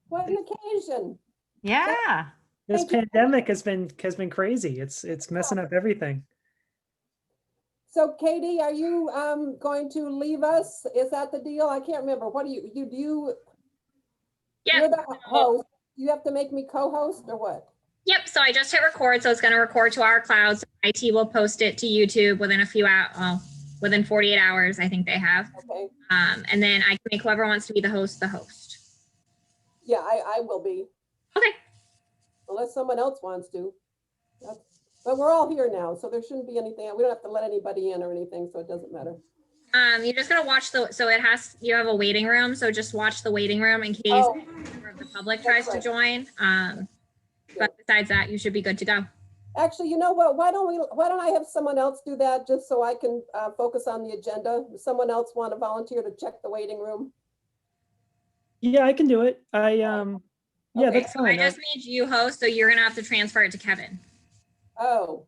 What an occasion. Yeah. This Thank you. pandemic has been crazy. It's messing up everything. So Katie, are you going to leave us? Is that the deal? I can't remember. What do you, you're Yep. the host. You have to make me co-host or what? Yep. So I just hit record. So it's going to record to our cloud. So IT will post it to YouTube within a few hours. Well, within 48 hours, I think they have. Okay. And then I can make whoever wants to be the host, the host. Yeah, I will be, Okay. unless someone else wants to. But we're all here now, so there shouldn't be anything. We don't have to let anybody in or anything, so it doesn't matter. You're just gonna watch so you have a waiting room, so just watch the waiting room in case Oh. a member of the public tries to join. Yeah. But besides that, you should be good to go. Actually, you know what? Why don't I have someone else do that just so I can focus on the agenda? Does someone else want to volunteer to check the waiting room? Yeah, I can do it. Yeah, Okay, that's So I fine. just made you host, so you're gonna have to transfer it to Kevin. Oh,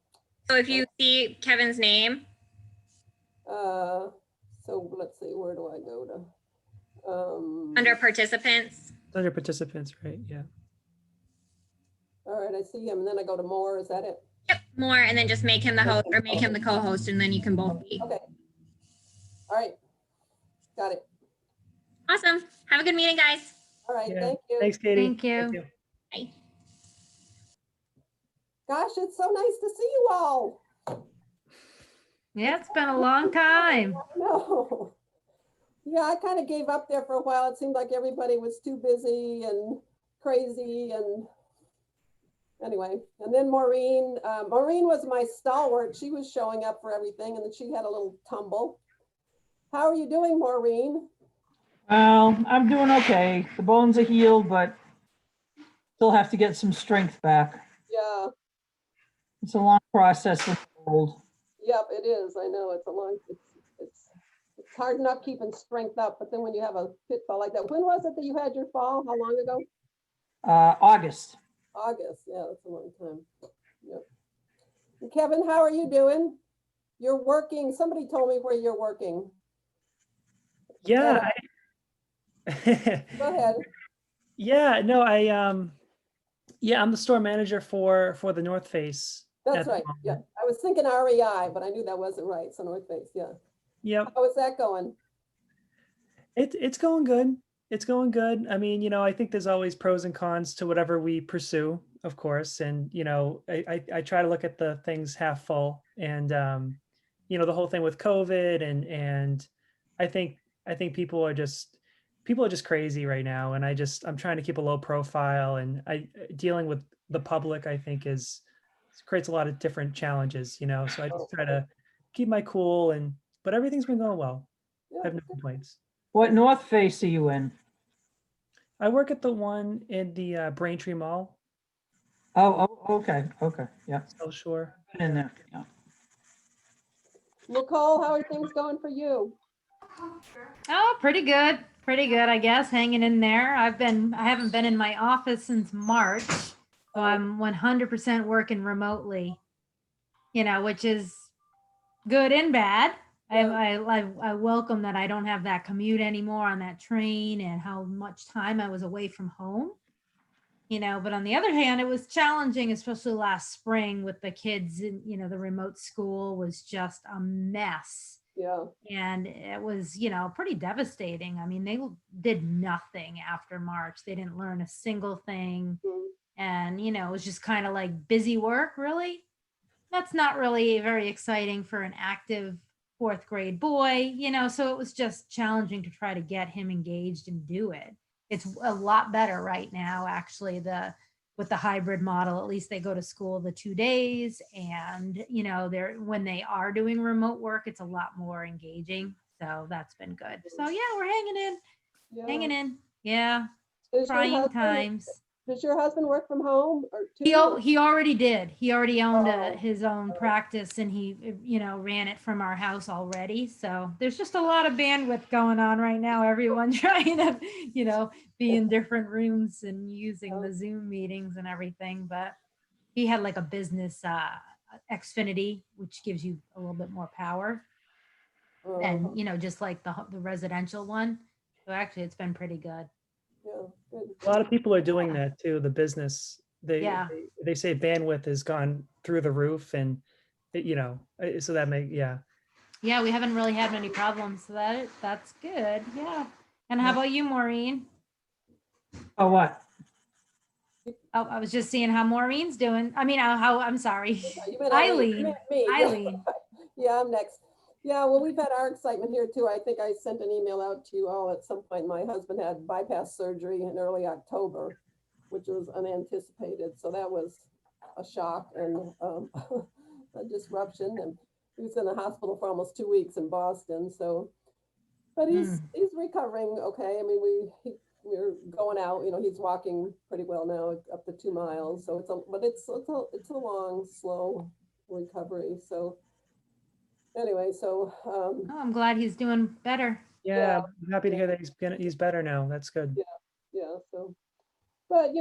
So if you see Kevin's name, so let's see, where do I go to? under participants, Under participants, right? Yeah. All right, I see him, and then I go to more. Is that it? yep, more, and then just make him the host or make him the co-host, and then you can both be. Okay. All right. Got it. Awesome. Have a good meeting, guys. All right, Yeah. thank you. Thanks, Katie. Thank you. Bye. Gosh, it's so nice to see you all. Yeah, it's been a long time. No. Yeah, I kind of gave up there for a while. It seemed like everybody was too busy and crazy and anyway. And then Maureen was my stalwart. She was showing up for everything and then she had a little tumble. How are you doing, Maureen? Well, I'm doing okay. The bones are healed, but still have to get some strength back. Yeah, It's a long process when you're old. yep, it is. I know it's a long, it's hard enough keeping strength up, but then when you have a pitfall like that, when was it that you had your fall? How long ago? August. August, yeah, that's a long time. Yep. And Kevin, how are you doing? You're working, somebody told me where you're working. Yeah. Go ahead. Yeah, no, yeah, I'm the store manager for the North Face. That's at the right, yeah. moment. I was thinking REI, but I knew that wasn't right, so North Face, yeah. Yep. How is that going? It's going good. It's going good. I mean, I think there's always pros and cons to whatever we pursue, of course. And, I try to look at the things half full and, the whole thing with COVID and I think people are just crazy right now. And I'm trying to keep a low profile and dealing with the public, I think creates a lot of different challenges, so I just try to keep my cool but everything's been going well. Yeah, I have no complaints. What North Face are you in? I work at the one in the Braintree Mall, Oh, okay, yeah. South Shore. Been in there, yeah. Nicole, how are things going for you? Oh, pretty good. Pretty good, I guess, hanging in there. I haven't been in my office since March, so I'm 100% working remotely, which is good and bad. I welcome that I don't have that commute anymore on that train and how much time I was away from home. But on the other hand, it was challenging, especially last spring with the kids and, the remote school was just a mess. Yeah, And it was, pretty devastating. I mean, they did nothing after March. They didn't learn a single thing. Mhm. And, it was just kind of like busy work, really. That's not really very exciting for an active fourth grade boy, so it was just challenging to try to get him engaged and do it. It's a lot better right now, actually, with the hybrid model. At least they go to school the 2 days and, when they are doing remote work, it's a lot more engaging. So that's been good. So yeah, we're hanging yeah. in. Yeah. Does your Trying husband- times. Does your husband work from home or too? He already did. He already owned Oh. his own practice and he, ran it from our house already. So there's just a lot of bandwidth going on right now. Everyone trying to, be in different rooms and using the Zoom meetings and everything. But he had like a business Xfinity, which gives you a little bit more power Oh, than, just like the residential one. So actually, it's been pretty good. Yeah, good. A lot of people are doing that too. The business, Yeah. they say bandwidth has gone through the roof, and so that yeah. Yeah, we haven't really had many problems. So that's good. Yeah. And how about you, Maureen? Oh, what? Oh, I was just seeing how Maureen's doing. I mean, how I'm sorry, You meant Eileen. meant me. Eileen. Yeah, I'm next. Yeah, well, we've had our excitement here too. I think I sent an email out to you all at some point. My husband had bypass surgery in early October, which was unanticipated. So that was a shock and a disruption. And he was in the hospital for almost 2 weeks in Boston. So, but he's recovering okay. I mean, we're going out. You know, he's walking pretty well now, up to 2 miles. So it's a long, slow recovery. So anyway, so Oh, I'm glad he's doing better. Yeah, I'm happy to hear that he's better now. That's good. yeah, so, but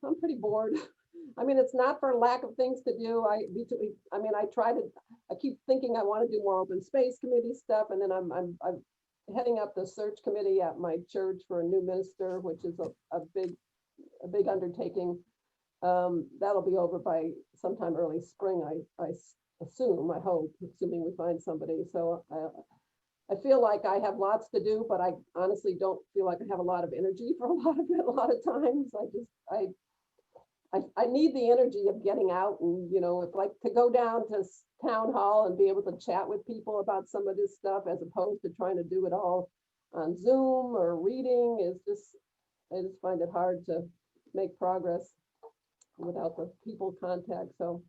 I'm pretty bored. I mean, it's not for lack of things to do. I mean, I keep thinking I want to do more open space committee stuff, and then I'm heading up the search committee at my church for a new minister, which is a big undertaking. That'll be over by sometime early spring, I assume, I hope, assuming we find somebody. So I feel like I have lots to do, but I honestly don't feel like I have a lot of energy for a lot of it. A lot of times, I need the energy of getting out and if like to go down to town hall and be able to chat with people about some of this stuff as opposed to trying to do it all on Zoom or reading is just I just find it hard to make progress without the people contact. So,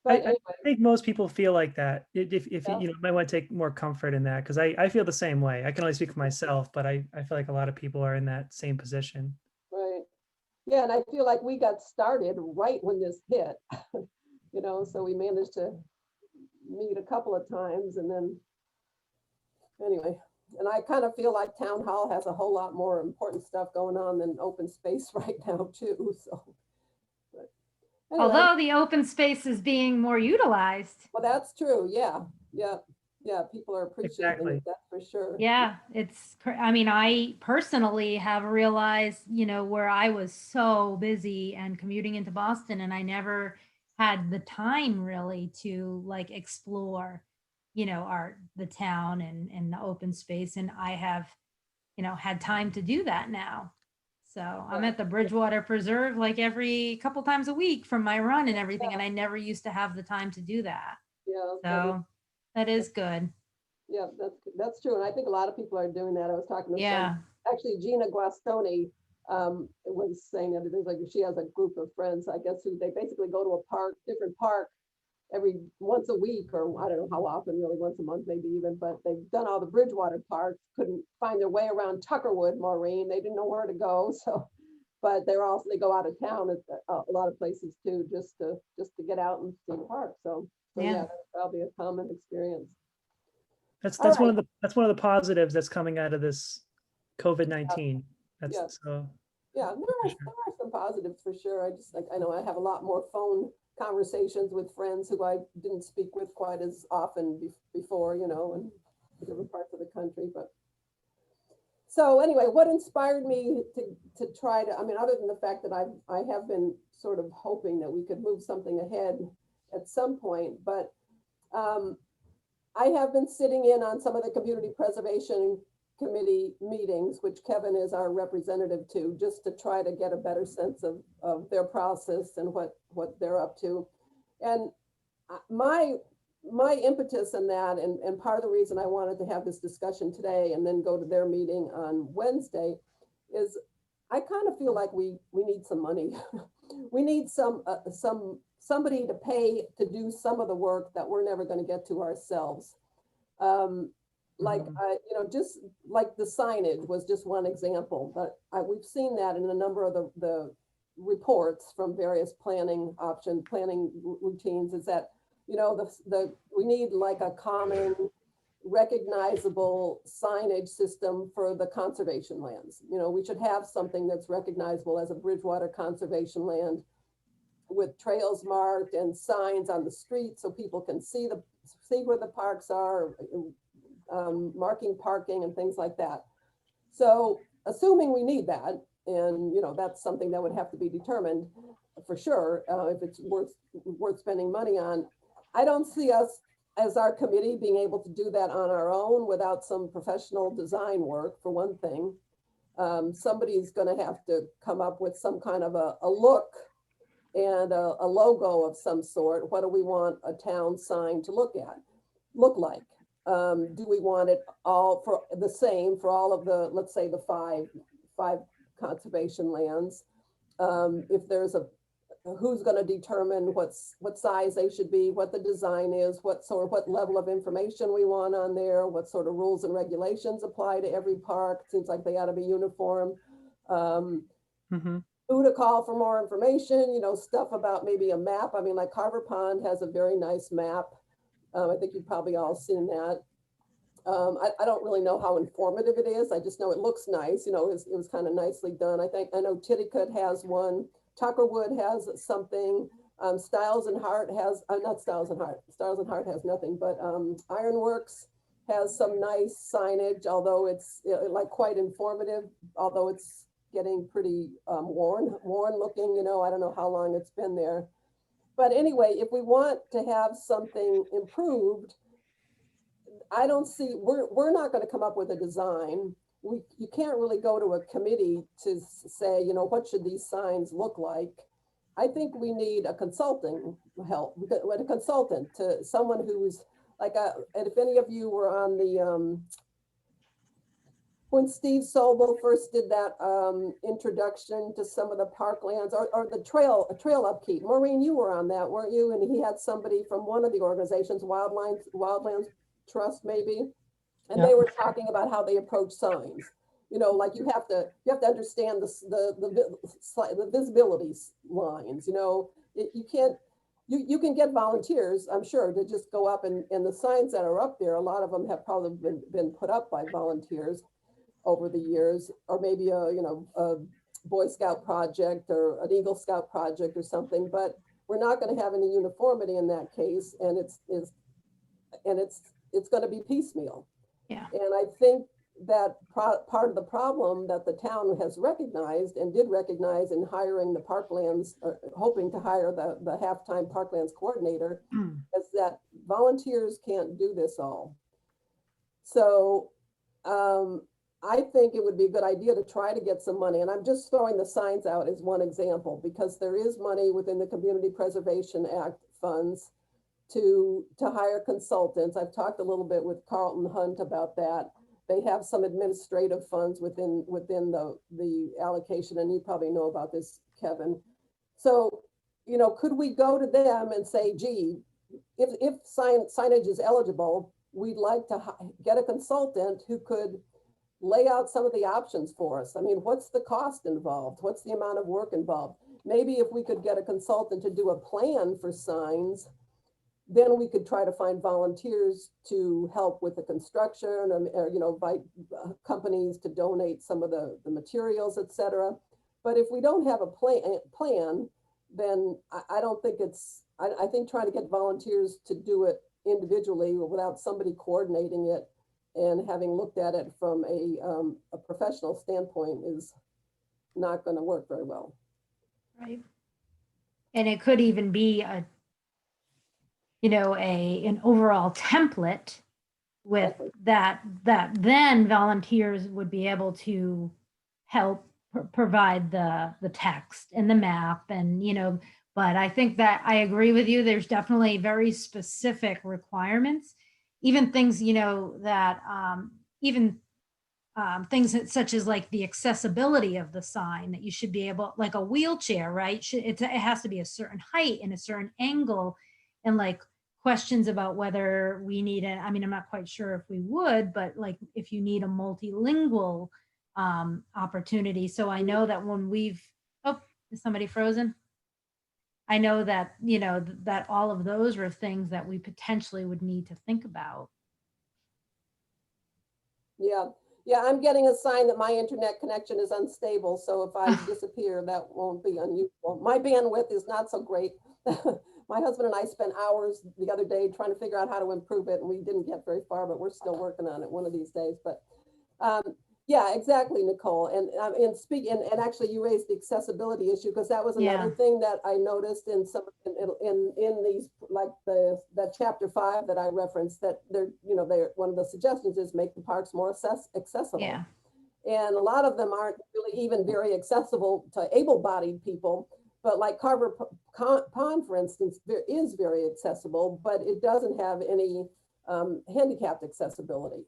but I anyway, think most people feel like that. If Yeah. you might want to take more comfort in that, because I feel the same way. I can only speak for myself, but I feel like a lot of people are in that same position. right. Yeah, and I feel like we got started right when this hit, so we managed to meet a couple of times and then anyway, and I kind of feel like town hall has a whole lot more important stuff going on than open space right now too. So, but anyway, Although the open space is being more utilized. well, that's true. Yeah. People are appreciating Exactly. it. That's for sure. Yeah, I mean, I personally have realized, where I was so busy and commuting into Boston and I never had the time really to like explore, the town and the open space. And I have, had time to do that now. So I'm at the Bridgewater Preserve like every couple times a week from my run and everything. And I never used to have the time to do that. Yeah. So that is good. Yeah, that's true. And I think a lot of people are doing that. I was talking to Yeah. actually Gina Guastoni was saying that there's like she has a group of friends, I guess, who they basically go to a different park every once a week, or I don't know how often, really once a month, maybe even, but they've done all the Bridgewater parks, couldn't find their way around Tuckerwood, Maureen. They didn't know where to go. So, but they go out of town at a lot of places too, just to get out and see the park. So yeah, that's probably a common experience. That's All one of the positives that's coming out of this COVID-19. That's Yeah. so. Yeah, there are some positives for sure. I know I have a lot more phone conversations with friends who I didn't speak with quite as often before, in different parts of the country. But so anyway, what inspired me to try to, I mean, other than the fact that I have been sort of hoping that we could move something ahead at some point, but I have been sitting in on some of the community preservation committee meetings, which Kevin is our representative to, just to try to get a better sense of their process and what they're up to. And my impetus in that, and part of the reason I wanted to have this discussion today and then go to their meeting on Wednesday, is I kind of feel like we need some money. We need somebody to pay to do some of the work that we're never going to get to ourselves. Just like the signage was just one example, but we've seen that in a number of the reports from various planning routines, is that, we need like a common recognizable signage system for the conservation lands. We should have something that's recognizable as a Bridgewater conservation land with trails marked and signs on the street so people can see where the parks are, marking parking and things like that. So assuming we need that, and you know, that's something that would have to be determined for sure, if it's worth spending money on. I don't see us as our committee being able to do that on our own without some professional design work, for one thing. Somebody's gonna have to come up with some kind of a look and a logo of some sort. What do we want a town sign to look like? Do we want it all for the same for all of the, let's say, the five conservation lands? If there's who's going to determine what size they should be, what the design is, what level of information we want on there, what sort of rules and regulations apply to every park. Seems like they ought to be uniform. Who to call for more information, you know, stuff about maybe a map. I mean, like Carver Pond has a very nice map. I think you've probably all seen that. I don't really know how informative it is. I just know it looks nice. You know, it was kind of nicely done. I know Titicut has one. Tuckerwood has something. Stiles and Hart has, not Stiles and Hart. Stiles and Hart has nothing, but Ironworks has some nice signage, although it's like quite informative, although it's getting pretty worn looking, you know, I don't know how long it's been there. But anyway, if we want to have something improved, I don't see, we're not going to come up with a design. You can't really go to a committee to say, you know, what should these signs look like? I think we need a consulting help, a consultant, to someone who's like, and if any of you were on the, when Steve Sobel first did that introduction to some of the parklands or the trail upkeep. Maureen, you were on that, weren't you? And he had somebody from one of the organizations, Wildlands Trust maybe, and they were talking about how they approach signs. You know, like you have to understand the visibility lines. You know, you can't. You can get volunteers, I'm sure, to just go up and the signs that are up there, a lot of them have probably been put up by volunteers over the years, or maybe a Boy Scout project or an Eagle Scout project or something, but we're not going to have any uniformity in that case, and it's going to be piecemeal. Yeah. And I think that part of the problem that the town has recognized and did recognize in hiring the parklands, hoping to hire the half-time parklands coordinator, is that volunteers can't do this all. So I think it would be a good idea to try to get some money. And I'm just throwing the signs out as one example, because there is money within the Community Preservation Act funds to hire consultants. I've talked a little bit with Carlton Hunt about that. They have some administrative funds within the allocation, and you probably know about this, Kevin. So, you know, could we go to them and say, gee, if signage is eligible, we'd like to get a consultant who could lay out some of the options for us. I mean, what's the cost involved? What's the amount of work involved? Maybe if we could get a consultant to do a plan for signs, then we could try to find volunteers to help with the construction, or you know, invite companies to donate some of the materials, etc. But if we don't have a plan, then I don't think it's, I think trying to get volunteers to do it individually without somebody coordinating it and having looked at it from a professional standpoint is not going to work very well. Right. And it could even be an overall template with that then volunteers would be able to help provide the text and the map, and but I think that I agree with you. There's definitely very specific requirements, even things that things such as like the accessibility of the sign, that you should be able, like a wheelchair, right? It has to be a certain height and a certain angle, and like questions about whether we need it. I mean, I'm not quite sure if we would, but like if you need a multilingual opportunity. So I know that when is somebody frozen? I know that, that all of those are things that we potentially would need to think about. Yeah, I'm getting a sign that my internet connection is unstable. So if I disappear, that won't be unusual. My bandwidth is not so great. My husband and I spent hours the other day trying to figure out how to improve it, and we didn't get very far, but we're still working on it one of these days. But Yeah, exactly, Nicole. And actually you raised the accessibility issue because that was another Yeah. thing that I noticed in some, in these, like that chapter 5 that I referenced, that one of the suggestions is make the parks more accessible. Yeah. And a lot of them aren't really even very accessible to able-bodied people. But like Carver Pond, for instance, is very accessible, but it doesn't have any handicapped accessibility.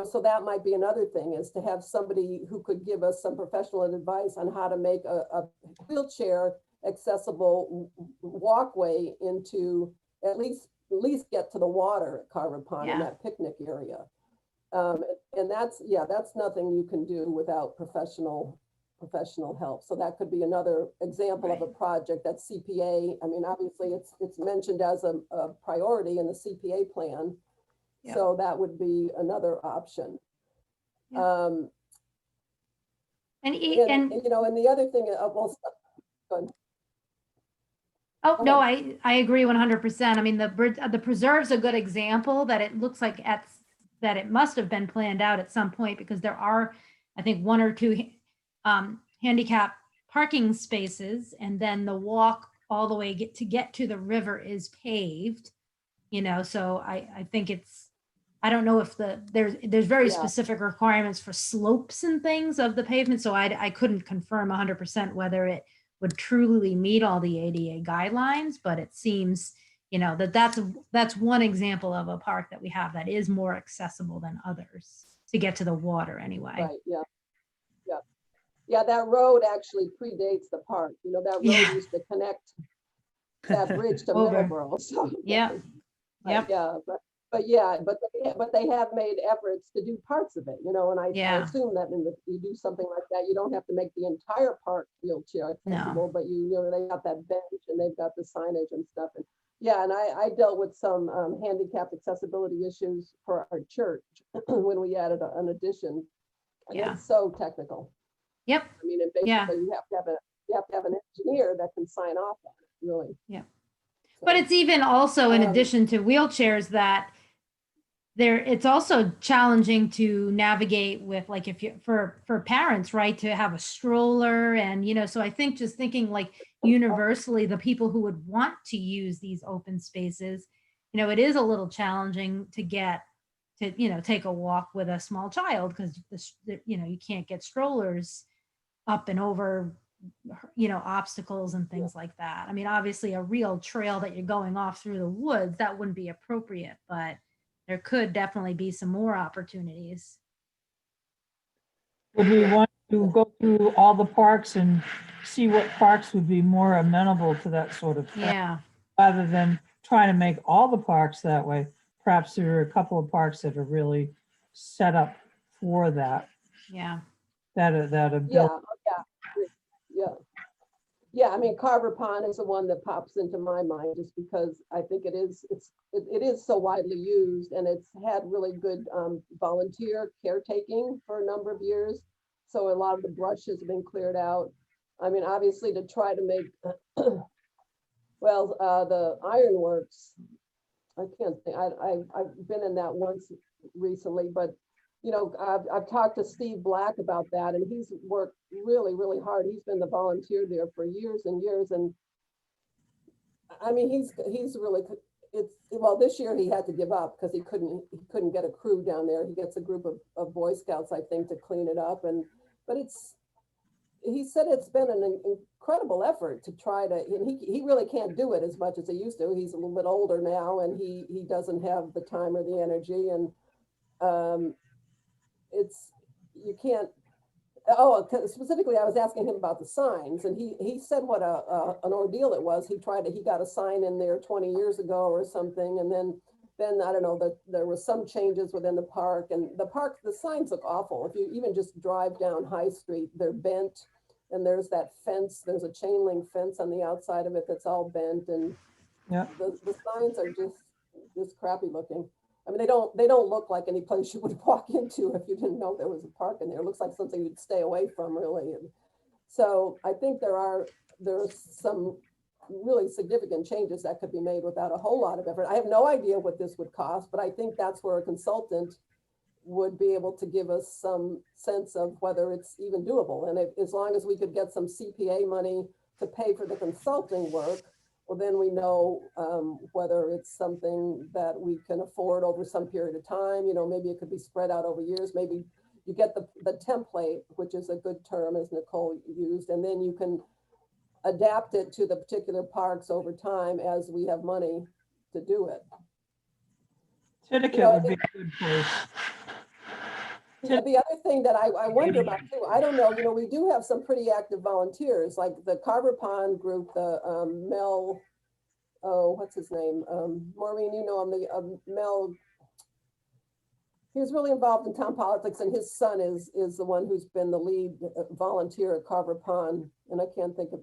So that might be another thing, is to have somebody who could give us some professional advice on how to make a wheelchair accessible walkway into at least get to the water at Carver Pond in Yeah. that picnic area. And that's nothing you can do without professional help. So that could be another example of a project that CPA, I mean, obviously it's mentioned as a priority in the CPA plan. Yep. So that would be another option. Yep. And And the other thing, well, go ahead. oh, Go no, ahead. I agree 100%. I mean, the preserve's a good example that it looks like that it must have been planned out at some point, because there are, I think, 1 or 2 handicap parking spaces, and then the walk all the way to get to the river is paved, so I think I don't know if there's very Yeah. specific requirements for slopes and things of the pavement, so I couldn't confirm 100% whether it would truly meet all the ADA guidelines, but it seems, that's one example of a park that we have that is more accessible than others to get to the water anyway. Right, yeah. Yeah, that road actually predates the park. That road Yeah. used to connect that bridge to Over. Middleborough. So, Yep. Yep. Yeah, but they have made efforts to do parts of it, and I Yeah. assume that if you do something like that, you don't have to make the entire park wheelchair accessible, but they got that bench and they've got the signage and stuff. And yeah, and I dealt with some handicapped accessibility issues for our church when we added an addition. And Yeah. It's so technical. Yep. I mean, and basically Yeah. you have to have an engineer that can sign off on it, really. Yeah. So, But it's even also in Um, addition to wheelchairs that it's also challenging to navigate with, like, if you for parents, right, to have a stroller, and so I think just thinking like universally, the people who would want to use these open spaces, it is a little challenging to get to take a walk with a small child, because you can't get strollers up and over obstacles and things like that. I mean, obviously a real trail that you're going off through the woods, that wouldn't be appropriate, but there could definitely be some more opportunities. Would we want to go through all the parks and see what parks would be more amenable to that sort of thing, Yeah. rather than trying to make all the parks that way? Perhaps there are a couple of parks that are really set up for that, Yeah. that are built. Yeah. I mean, Carver Pond is the one that pops into my mind, just because I think it is so widely used, and it's had really good volunteer caretaking for a number of years. So a lot of the brush has been cleared out. I mean, obviously to try to make, the ironworks, I can't think, I've been in that once recently, but I've talked to Steve Black about that, and he's worked really, really hard. He's been the volunteer there for years and years. And I mean, he's really, this year he had to give up because he couldn't get a crew down there. He gets a group of Boy Scouts, I think, to clean it up. But he said it's been an incredible effort to try to, and he really can't do it as much as he used to. He's a little bit older now, and he doesn't have the time or the energy. And you can't, specifically I was asking him about the signs, and he said what an ordeal it was. He got a sign in there 20 years ago or something, and then I don't know, that there was some changes within the park, and the signs look awful. If you even just drive down High Street, they're bent, and there's that fence, there's a chain link fence on the outside of it that's all bent, and Yeah. the signs are just crappy looking. I mean, they don't look like any place you would walk into if you didn't know there was a park in there. It looks like something you'd stay away from, really. And so I think there's some really significant changes that could be made without a whole lot of effort. I have no idea what this would cost, but I think that's where a consultant would be able to give us some sense of whether it's even doable. And as long as we could get some CPA money to pay for the consulting work, well, then we know whether it's something that we can afford over some period of time. You know, maybe it could be spread out over years. Maybe you get the template, which is a good term, as Nicole used, and then you can adapt it to the particular parks over time as we have money to do it. Titicum would be a good place. Yeah, the other thing that I wonder about too, I don't know, you know, we do have some pretty active volunteers, like the Carver Pond group, the Mel, oh, what's his name? Maureen, you know him, the Mel. He was really involved in town politics, and his son is the one who's been the lead volunteer at Carver Pond, and I can't think of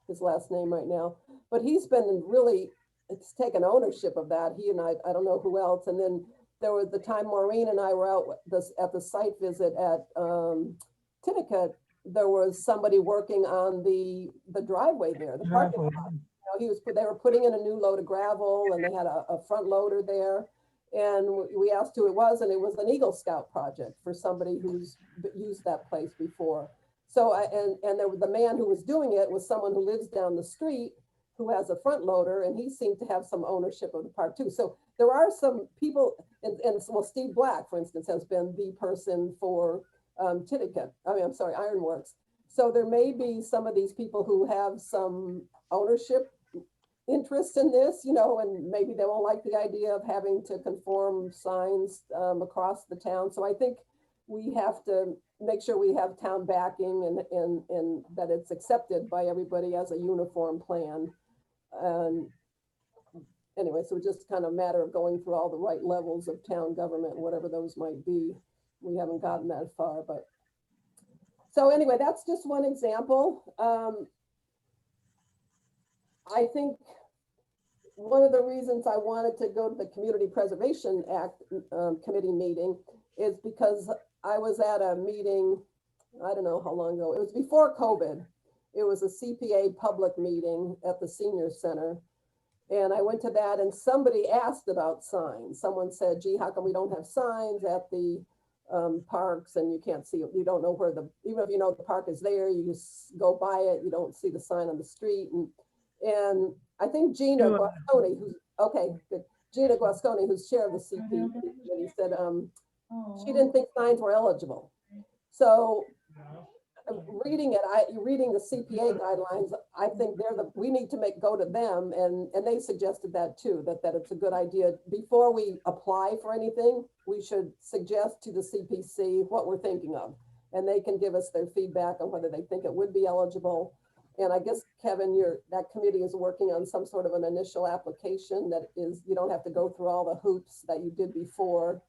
his last name right now, but he's been really, it's taken ownership of that. He and I don't know who else, and then there was the time Maureen and I were out at the site visit at Tinicum. There was somebody working on the driveway there, the parking lot. You know, they were putting in a new load of gravel, and they had a front loader there. And we asked who it was, and it was an Eagle Scout project for somebody who's used that place before. So, the man who was doing it was someone who lives down the street who has a front loader, and he seemed to have some ownership of the park too. So there are some people, and well, Steve Black, for instance, has been the person for Tinicum. I'm sorry, Ironworks. So there may be some of these people who have some ownership interest in this, you know, and maybe they won't like the idea of having to conform signs across the town. So I think we have to make sure we have town backing and that it's accepted by everybody as a uniform plan. And anyway, so it's just kind of a matter of going through all the right levels of town government, whatever those might be. We haven't gotten that far, but so anyway, that's just one example. I think one of the reasons I wanted to go to the Community Preservation Act committee meeting is because I was at a meeting, I don't know how long ago, it was before COVID. It was a CPA public meeting at the senior center. And I went to that, and somebody asked about signs. Someone said, gee, how come we don't have signs at the parks, and you can't see it, you don't know where even if you know the park is there, you just go by it, you don't see the sign on the street. And I think Gina Guasconi, Gina Guasconi, who's chair of the CP committee, said she didn't think signs were eligible. So reading the CPA guidelines, I think we need to go to them, and they suggested that too, that it's a good idea. Before we apply for anything, we should suggest to the CPC what we're thinking of, and they can give us their feedback on whether they think it would be eligible. And I guess, Kevin, that committee is working on some sort of an initial application that is, you don't have to go through all the hoops that you did before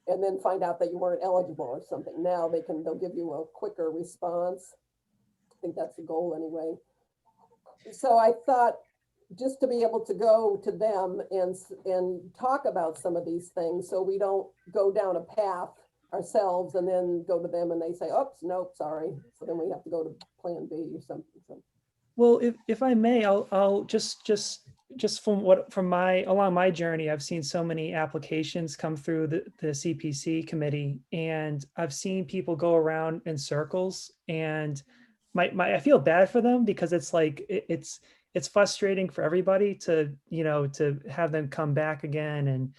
and then find out that you weren't eligible or something. Now they'll give you a quicker response. I think that's the goal anyway. So I thought just to be able to go to them and talk about some of these things, so we don't go down a path ourselves and then go to them and they say, oops, nope, sorry. So then we have to go to plan B or something. So. Well, if I may, I'll just along my journey, I've seen so many applications come through the CPC committee, and I've seen people go around in circles, and I feel bad for them, because it's like, it's frustrating for everybody to have them come back again. And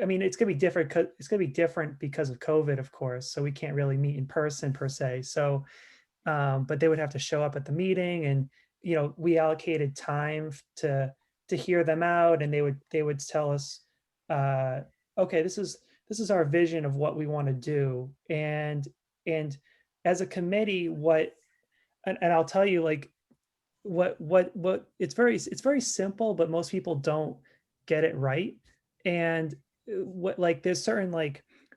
I mean, it's gonna be different because of COVID, of course. So we can't really meet in person per se. So, but they would have to show up at the meeting, and we allocated time to hear them out, and they would tell us, okay, this is our vision of what we want to do, and as a committee, and I'll tell you, like, what it's very simple, but most people don't get it right. And there's certain,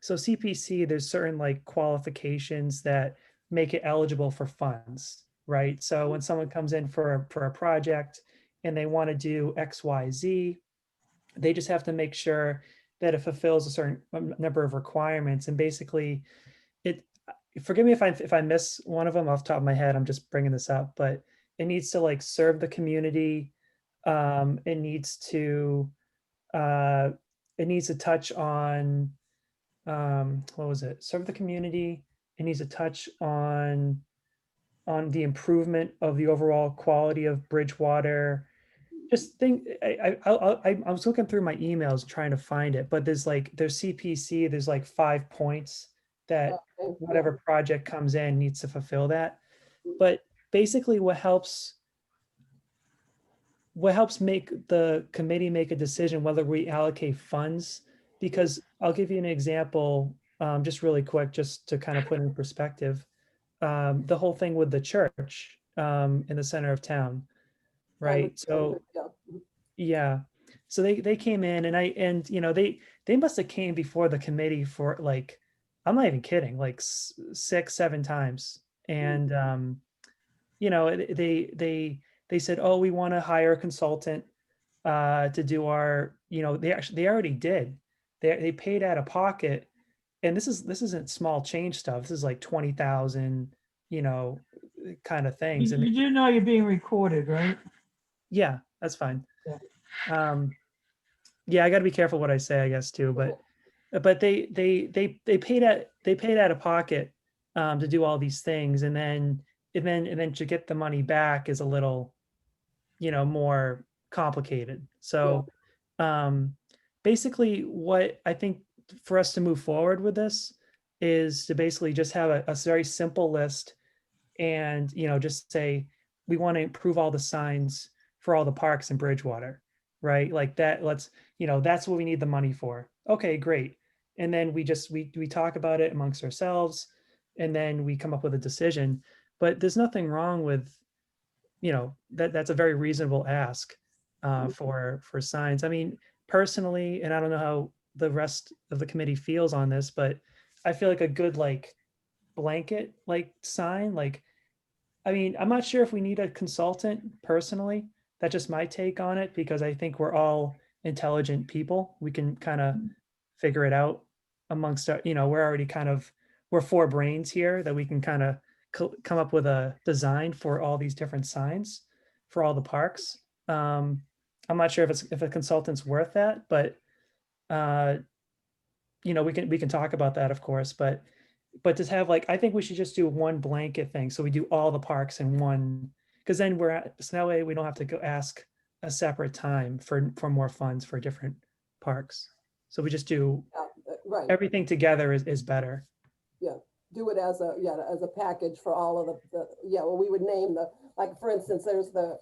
so CPC, there's certain qualifications that make it eligible for funds, right? So when someone comes in for a project and they want to do X, Y, Z, they just have to make sure that it fulfills a certain number of requirements. And basically, forgive me if I miss one of them off the top of my head, I'm just bringing this up, but it needs to serve the community. It needs to touch on what was it? Serve the community. It needs to touch on the improvement of the overall quality of Bridgewater. Just think, I was looking through my emails trying to find it, but there's CPC, there's like 5 points that Okay, whatever project comes in needs to fulfill that. But basically what helps make the committee make a decision whether we allocate funds, because I'll give you an example, just really quick, just to kind of put in perspective. The whole thing with the church in the center of town, right? So yeah. yeah, so they came in and you know they must have came before the committee for like, I'm not even kidding, like 6, 7 times, and you know they said, oh, we want to hire a consultant to do our, you know, they already did, they paid out of pocket, and this isn't small change stuff, this is like 20,000, you know, kind of things, and You do know you're being recorded, right? yeah, that's fine. Yeah. Yeah, I got to be careful what I say, I guess too, but they paid out of pocket to do all these things, and then to get the money back is a little, you know, more complicated. So basically what I think for us to move forward with this is to basically just have a very simple list, and you know, just say we want to improve all the signs for all the parks in Bridgewater, right? Like that, let's, you know, that's what we need the money for. Okay, great. And then we talk about it amongst ourselves, and then we come up with a decision. But there's nothing wrong with, you know, that's a very reasonable ask for signs. I mean, personally, and I don't know how the rest of the committee feels on this, but I feel like a good like blanket like sign, like, I mean, I'm not sure if we need a consultant personally. That's just my take on it, because I think we're all intelligent people. We can kind of figure it out amongst our, you know, we're four brains here that we can kind of come up with a design for all these different signs for all the parks. I'm not sure if a consultant's worth that, but uh, you know, we can talk about that, of course, but to have like, I think we should just do one blanket thing. So we do all the parks in one, because then so that way we don't have to go ask a separate time for more funds for different parks. So we just do Right, everything together is better. do it as a package for all of well, we would name like, for instance, there's the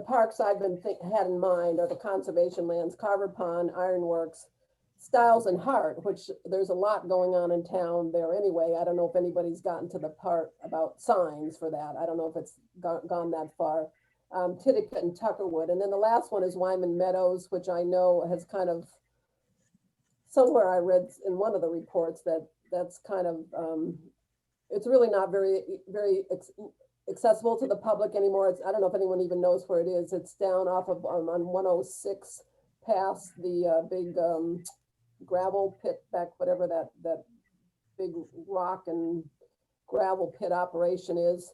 parks I've had in mind are the conservation lands, Carver Pond, Ironworks, Styles and Hart, which there's a lot going on in town there anyway. I don't know if anybody's gotten to the part about signs for that. I don't know if it's gone that far. Titicut and Tuckerwood. And then the last one is Wyman Meadows, which I know has kind of, somewhere I read in one of the reports that's kind of, it's really not very accessible to the public anymore. I don't know if anyone even knows where it is. It's down off of on 106 past the big gravel pit back, whatever that big rock and gravel pit operation is.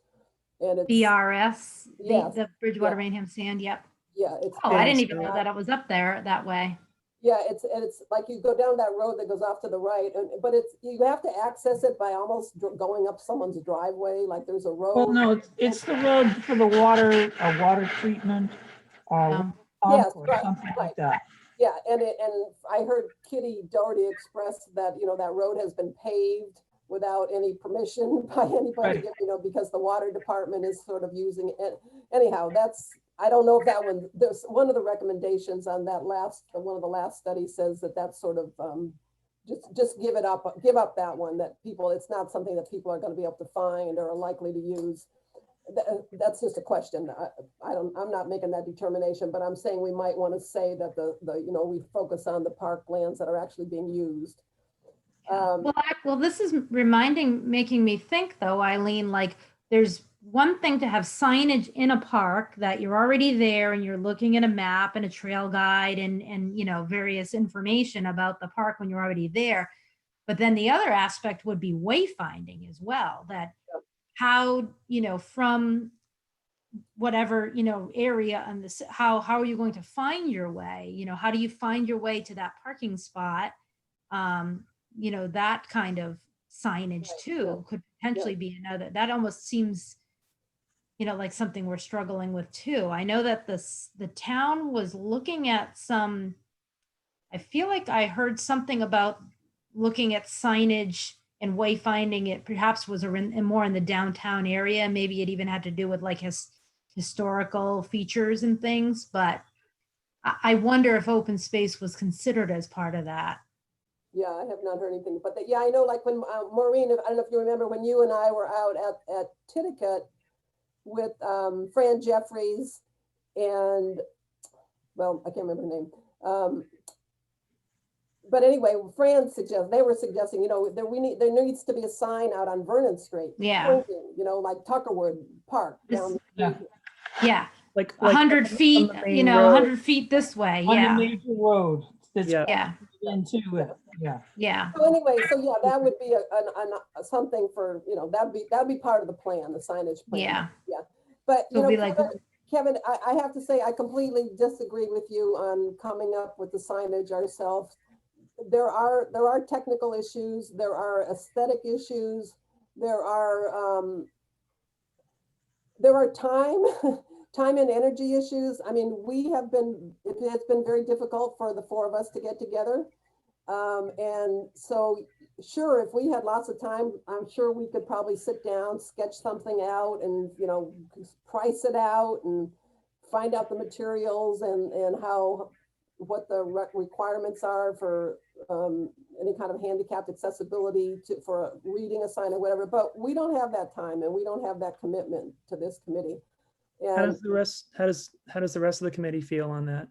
And it's BRS, Yes, the Bridgewater yeah. Rainham Sand. Yep. it's Oh, I Yeah, didn't even so- know that it was up there that way. it's like you go down that road that goes off to the right, but you have to access it by almost going up someone's driveway. Like there's a road. Well, no, it's the road for the water treatment, Um, Yes, or right, something right. like that. Yeah, and I heard Kitty Doherty express that, that road has been paved without any permission by anybody, Right. because the water department is sort of using it. Anyhow, I don't know if that one, there's one of the recommendations on that one of the last studies says that's sort of, just give up that one, that it's not something that people are going to be able to find or are likely to use. That's just a question. I'm not making that determination, but I'm saying we might want to say that we focus on the park lands that are actually being used. Well, this is making me think though, Eileen, like there's one thing to have signage in a park that you're already there and you're looking at a map and a trail guide and various information about the park when you're already there. But then the other aspect would be wayfinding as well, that how, from whatever, area on this, how are you going to find your way? How do you find your way to that parking spot? you know, that kind of signage Right, too could potentially be another, that almost seems, you know, like something we're struggling with too. I know that the town was looking at some, I feel like I heard something about looking at signage and wayfinding. It perhaps was more in the downtown area. Maybe it even had to do with like historical features and things, but I wonder if open space was considered as part of that. Yeah, I have not heard anything, but yeah, I know like when Maureen, I don't know if you remember when you and I were out at Titicut with Fran Jeffries and, well, I can't remember her name. But anyway, they were suggesting, you know, there needs to be a sign out on Vernon Street. Yeah. Pointing, you know, like Tuckerwood Park down. Yeah. Yeah, Like 100 on feet, the you main know, road. 100 feet this way. On the Yeah, major road that's Yeah. yeah, into it, yeah. yeah. So anyway, so yeah, that would be something for, you know, that'd be part of the plan, the signage plan. Yeah. But, So you know, it'd be like, Kevin, I have to say, I completely disagree with you on coming up with the signage ourselves. There are technical issues, there are aesthetic issues, there are time and energy issues. I mean, it has been very difficult for the four of us to get together. And so, sure, if we had lots of time, I'm sure we could probably sit down, sketch something out and, you know, price it out and find out the materials and what the requirements are for any kind of handicapped accessibility for reading a sign or whatever. But we don't have that time and we don't have that commitment to this committee. How And does the rest, how does the rest of the committee feel on that?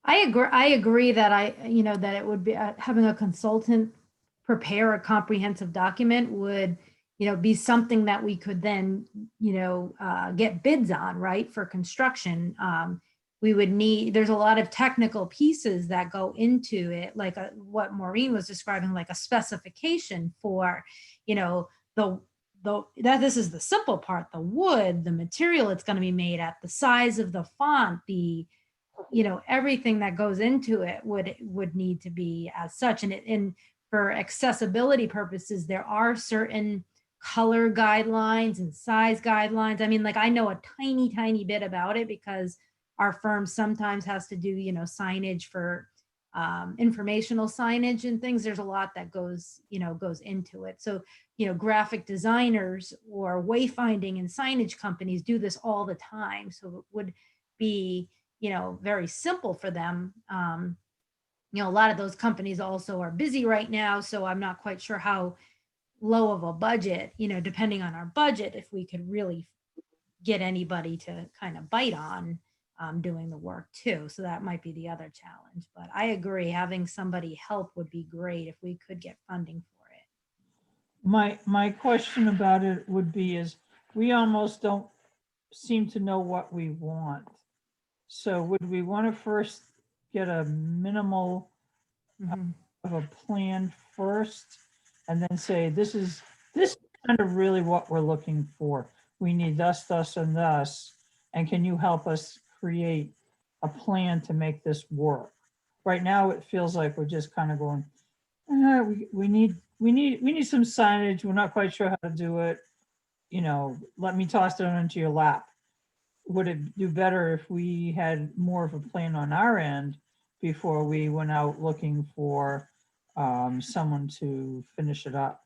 I agree that you know, that it would be having a consultant prepare a comprehensive document would, you know, be something that we could then, you know, get bids on, right, for construction. We would need, there's a lot of technical pieces that go into it, like what Maureen was describing, like a specification for, you know, this is the simple part, the wood, the material it's going to be made at, the size of the font, the, you know, everything that goes into it would need to be as such. And for accessibility purposes, there are certain color guidelines and size guidelines. I mean, like, I know a tiny bit about it because our firm sometimes has to do, you know, signage for informational signage and things. There's a lot that goes into it. So, you know, graphic designers or wayfinding and signage companies do this all the time. So it would be, you know, very simple for them. You know, a lot of those companies also are busy right now. So I'm not quite sure how low of a budget, you know, depending on our budget, if we could really get anybody to kind of bite on doing the work too. So that might be the other challenge. But I agree, having somebody help would be great if we could get funding for it. My question about it would be is, we almost don't seem to know what we want. So would we want to first get a minimal Mhm. of a plan first and then say, this is kind of really what we're looking for. We need thus, and thus, and can you help us create a plan to make this work? Right now, it feels like we're just kind of going, we need some signage. We're not quite sure how to do it. You know, let me toss it into your lap. Would it do better if we had more of a plan on our end before we went out looking for someone to finish it up?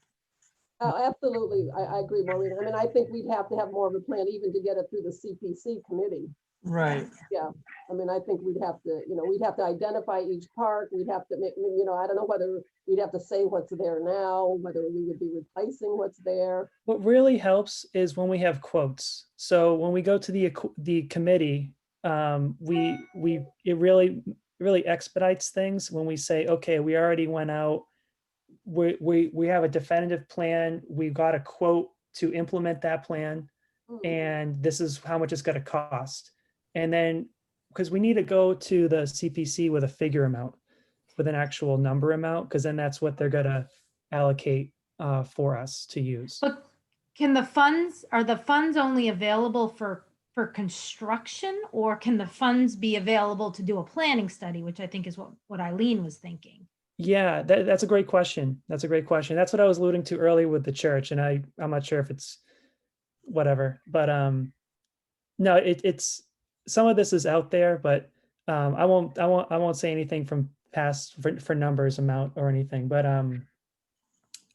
absolutely, I agree, Maureen. I mean, I think we'd have to have more of a plan even to get it through the CPC committee. Right. Yeah, I mean, I think we'd have to, you know, we'd have to identify each park. We'd have to make, you know, I don't know whether we'd have to say what's there now, whether we would be replacing what's there. What really helps is when we have quotes. So when we go to the committee, it really expedites things when we say, okay, we already went out. We have a definitive plan. We got a quote to implement that plan, and this is how much it's going to cost. And then, because we need to go to the CPC with a figure amount, with an actual number amount, because then that's what they're going to allocate for us to use. But are the funds only available for construction, or can the funds be available to do a planning study, which I think is what Eileen was thinking? Yeah, that's a great question. That's a great question. That's what I was alluding to earlier with the church, and I'm not sure if it's whatever, but no, it's some of this is out there, but I won't say anything from past for numbers amount or anything, but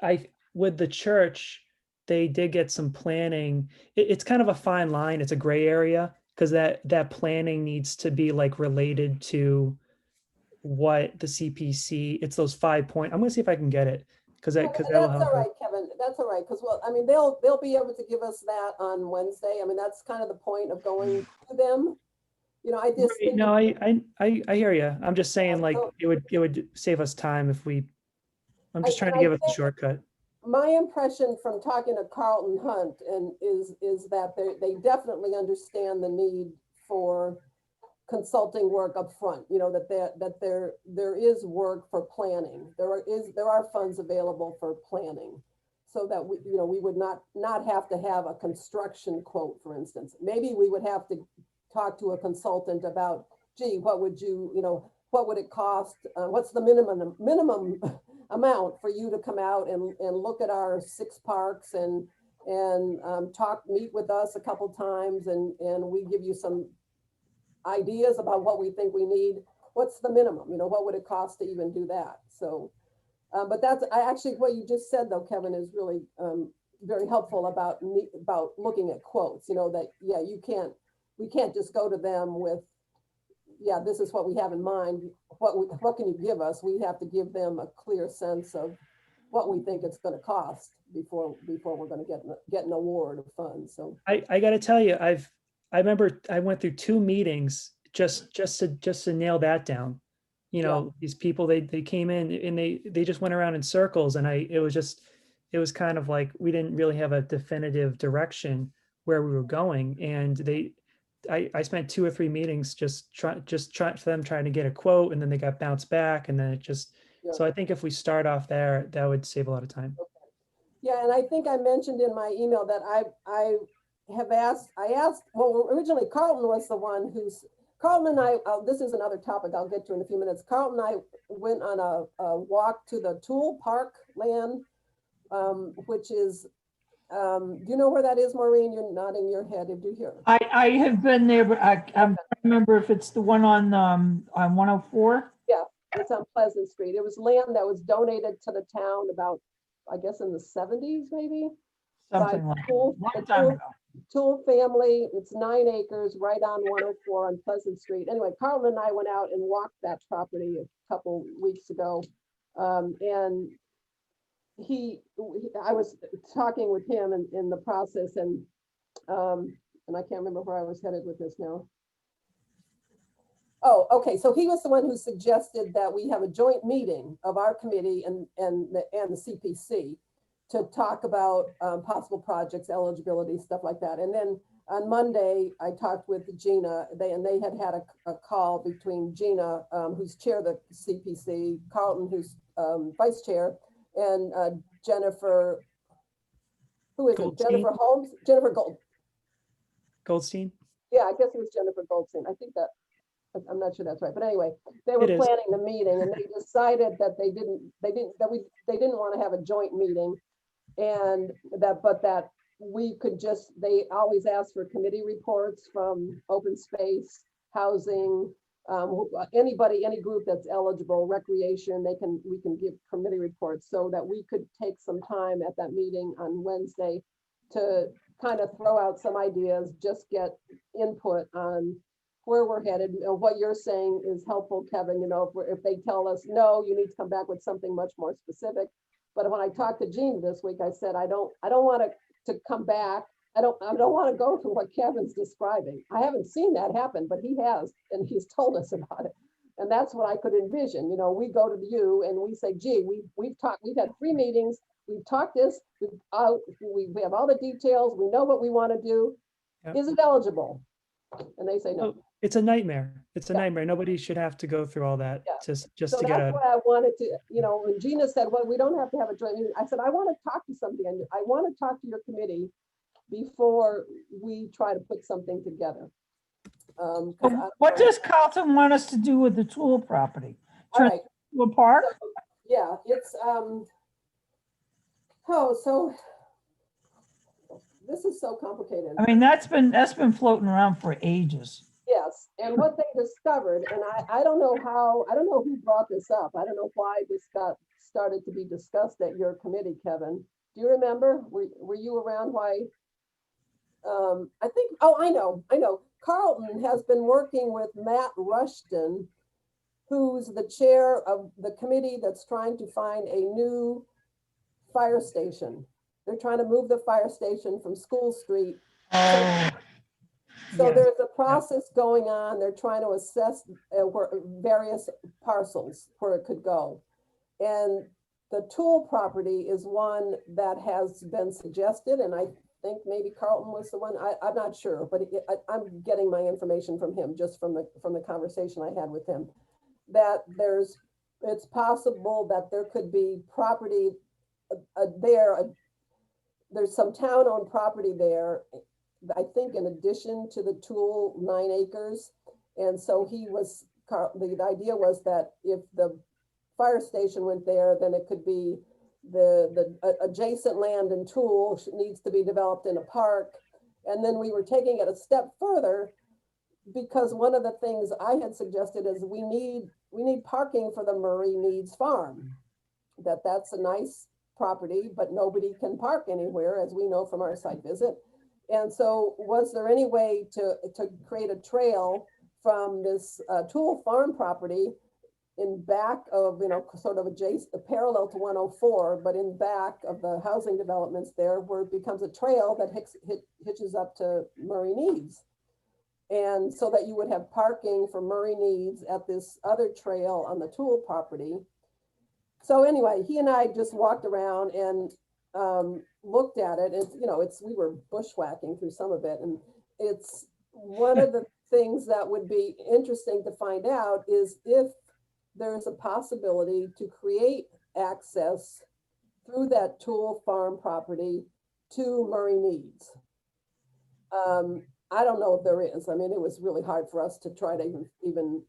I with the church, they did get some planning. It's kind of a fine line. It's a gray area because that planning needs to be like related to what the CPC. It's those 5 point. I'm gonna see if I can get it because Yeah, that will that's help. all right, Kevin. That's all right, because, well, I mean, they'll be able to give us that on Wednesday. I mean, that's kind of the point of going to them. You know, I just Right, think, no, I hear you. I'm just saying like so it would save us time if we. I'm just trying and to I give us a think shortcut. my impression from talking to Carlton Hunt and is that they definitely understand the need for consulting work up front. You know, that there is work for planning. There are funds available for planning, so that we would not have to have a construction quote, for instance. Maybe we would have to talk to a consultant about, gee, what would what would it cost? What's the minimum amount for you to come out and look at our 6 parks and meet with us a couple times, and we give you some ideas about what we think we need. What's the minimum? What would it cost to even do that? So, but actually what you just said though, Kevin, is really very helpful about looking at quotes. That we can't just go to them with, yeah, this is what we have in mind. What can you give us? We have to give them a clear sense of what we think it's going to cost before we're going to get an award of funds. So I got to tell you, I remember I went through 2 meetings just to nail that down. These people they came in and they just went around in circles, and it was kind of like we didn't really have a definitive direction where we were going, and I spent 2 or 3 meetings just try for them trying to get a quote, and then they got bounced back, and then it just. Yeah. So I think if we start off there, that would save a lot of time. Yeah, and I think I mentioned in my email that I asked, well, originally Carlton was the one Carlton and I, this is another topic I'll get to in a few minutes. Carlton and I went on a walk to the Toole Park land, which is, do you know where that is, Maureen? You're nodding your head. Did you hear? I have been there, but I can't remember if it's the one on 104. Yeah, it's on Pleasant Street. It was land that was donated to the town about, I guess, in the 70s, maybe. Something like that. Toole- Long time ago. Toole family. It's 9 acres right on 104 on Pleasant Street. Anyway, Carlton and I went out and walked that property a couple weeks ago. And I was talking with him in the process, and I can't remember where I was headed with this now. Oh, okay. So he was the one who suggested that we have a joint meeting of our committee and the CPC to talk about possible projects, eligibility, stuff like that. And then on Monday, I talked with Gina. They had a call between Gina, who's chair of the CPC, Carlton, who's vice chair, and Jennifer, who is it? Jennifer Holmes? Jennifer Goldstein? Yeah, I guess it was Jennifer Goldstein. I think that, I'm not sure that's right. But anyway, they were planning the meeting, and they decided that they didn't want to have a joint meeting, and that we could they always ask for committee reports from open space, housing, any group that's eligible, recreation, we can give committee reports, so that we could take some time at that meeting on Wednesday to kind of throw out some ideas, just get input on where we're headed. What you're saying is helpful, Kevin. If they tell us, no, you need to come back with something much more specific. But when I talked to Gene this week, I said, I don't want to come back. I don't want to go through what Kevin's describing. I haven't seen that happen, but he has, and he's told us about it. And that's what I could envision. We go to you and we say, gee, we've had 3 meetings. We've talked this, we have all the details. We know what we want to do. Yep. Is it eligible? And they say no. It's a nightmare. It's a nightmare. Nobody should have to go through all that just so to get that's why I wanted to, when Gina said, well, we don't have to have a joint meeting, I said, I want to talk to somebody. I want to talk to your committee before we try to put something together. What does Carlton want us to do with the Toole property? Turn it into a park? Yeah, it's, oh, so this is so complicated. I mean, that's been floating around for ages. Yes, and what they discovered, and I don't know how, I don't know who brought this up. I don't know why this got started to be discussed at your committee, Kevin. Do you remember? Were you around why? I think, oh, I know. Carlton has been working with Matt Rushton, who's the chair of the committee that's trying to find a new fire station. They're trying to move the fire station from School Street. Oh, So yes. there's a process going on. They're trying to assess various parcels where it could go. And the Tool property is one that has been suggested, and I think maybe Carlton was the one. I'm not sure, but I'm getting my information from him, just from the conversation I had with him, that it's possible that there could be property there's some town-owned property there, I think, in addition to the Tool 9 acres. And so the idea was that if the fire station went there, then it could be the adjacent land in Tool needs to be developed in a park. And then we were taking it a step further, because one of the things I had suggested is we need parking for the Murray Needs Farm. That's a nice property, but nobody can park anywhere, as we know from our site visit. And so was there any way to create a trail from this Tool Farm property in back of, sort of adjacent, parallel to 104, but in back of the housing developments there, where it becomes a trail that hitches up to Murray Needs. And so that you would have parking for Murray Needs at this other trail on the Tool property. So anyway, he and I just walked around and looked at it. And we were bushwhacking through some of it, and it's one of the things that would be interesting to find out is if there's a possibility to create access through that Tool Farm property to Murray Needs. I don't know if there is. I mean, it was really hard for us to try to even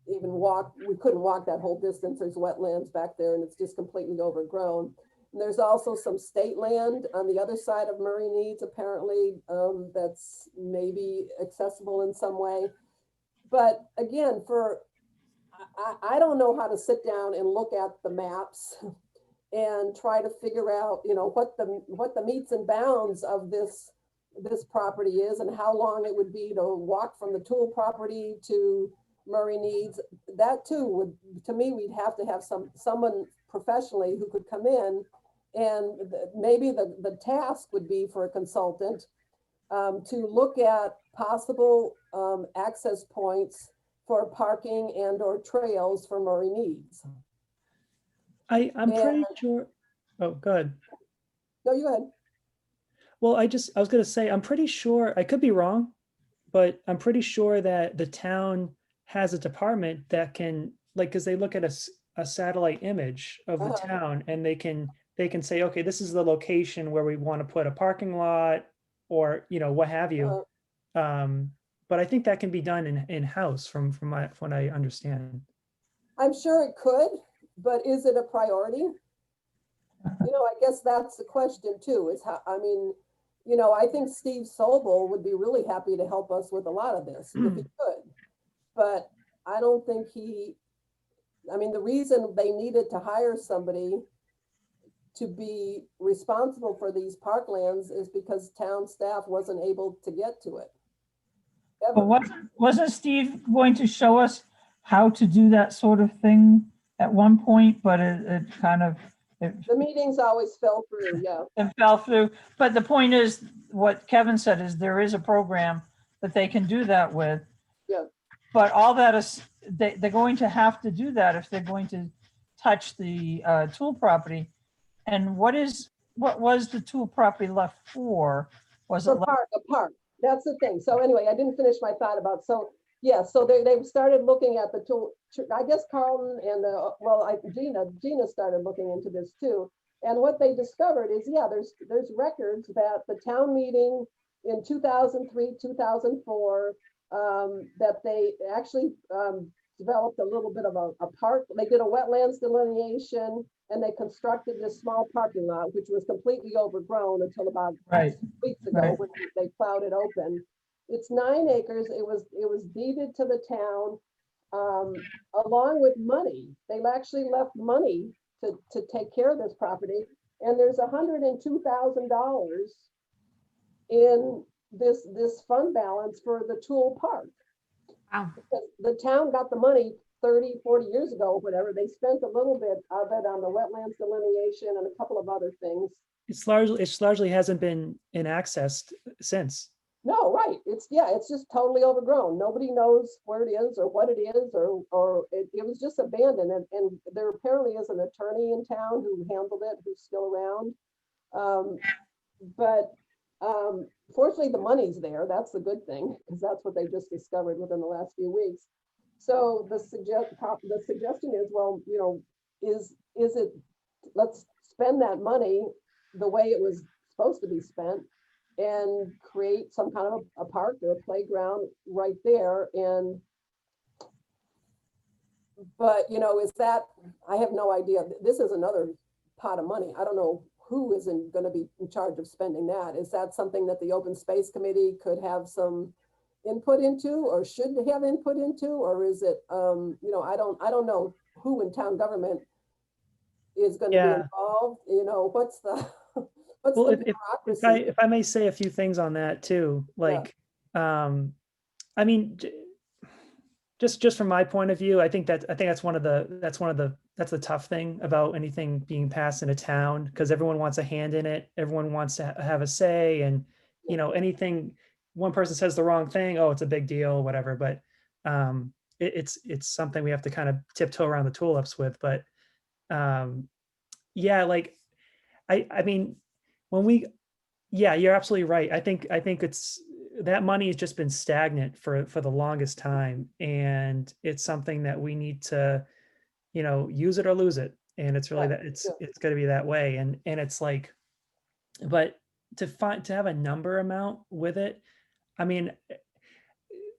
walk. We couldn't walk that whole distance. There's wetlands back there, and it's just completely overgrown. And there's also some state land on the other side of Murray Needs, apparently, that's maybe accessible in some way. But again, I don't know how to sit down and look at the maps and try to figure out, what the metes and bounds of this property is, and how long it would be to walk from the Tool property to Murray Needs. That too to me, we'd have to have someone professionally who could come in, and maybe the task would be for a consultant to look at possible access points for parking and or trails for Murray Needs. I'm pretty sure. Oh, go ahead. No, you ahead. Well, I was going to say, I'm pretty sure, I could be wrong, but I'm pretty sure that the town has a department that can, because they look at a satellite image of the town, and they can say, okay, this is the location where we want to put a parking lot, or, what have you. But I think that can be done in-house from what I understand. I'm sure it could, but is it a priority? I guess that's the question too, is how, I think Steve Sobel would be really happy to help us with a lot of this if he could. But I don't think the reason they needed to hire somebody to be responsible for these parklands is because town staff wasn't able to get to it. But wasn't Steve going to show us how to do that sort of thing at one point, but it kind of... The meetings always fell through, yeah. It fell through. But the point is, what Kevin said is there is a program that they can do that with. Yeah. But all that is, they're going to have to do that if they're going to touch the Tool property. And what was the Tool property left for? Was it a park? That's the thing. So anyway, I didn't finish my thought about, so they started looking at the Tool. I guess Carlton and Gina started looking into this too. And what they discovered is, there's records that the town meeting in 2003, 2004, that they actually developed a little bit of a park. They did a wetlands delineation and they constructed this small parking lot, which was completely overgrown until about Right, 6 weeks ago right. when they plowed it open. It's 9 acres. It was deeded to the town, along with money. They actually left money to take care of this property. And there's $102,000 in this fund balance for the Tool Park. Wow. Because the town got the money 30, 40 years ago, whatever. They spent a little bit of it on the wetlands delineation and a couple of other things. It's largely hasn't been in accessed since. No, right. It's just totally overgrown. Nobody knows where it is or what it is, or it was just abandoned. And there apparently is an attorney in town who handled it, who's still around. But fortunately the money's there. That's the good thing, because that's what they just discovered within the last few weeks. So the suggestion is, well, you know, is it, let's spend that money the way it was supposed to be spent and create some kind of a park or a playground right there. And but you know, is that, I have no idea. This is another pot of money. I don't know who isn't going to be in charge of spending that. Is that something that the Open Space Committee could have some input into, or should have input into, or is it, you know, I don't know who in town government is going to be involved. You know, what's the what's Well, the bureaucracy? if I may say a few things on that too, like, I mean, just from my point of view, I think that's that's the tough thing about anything being passed in a town, because everyone wants a hand in it. Everyone wants to have a say, and you know, anything one person says the wrong thing, oh, it's a big deal, whatever. But it's something we have to kind of tiptoe around the tulips with. But yeah, like I mean, yeah, you're absolutely right. I think it's, that money has just been stagnant for the longest time, and it's something that we need to, you know, use it or lose it. And it's really Right, that it's yeah. going to be that way. And it's like, but to have a number amount with it, I mean,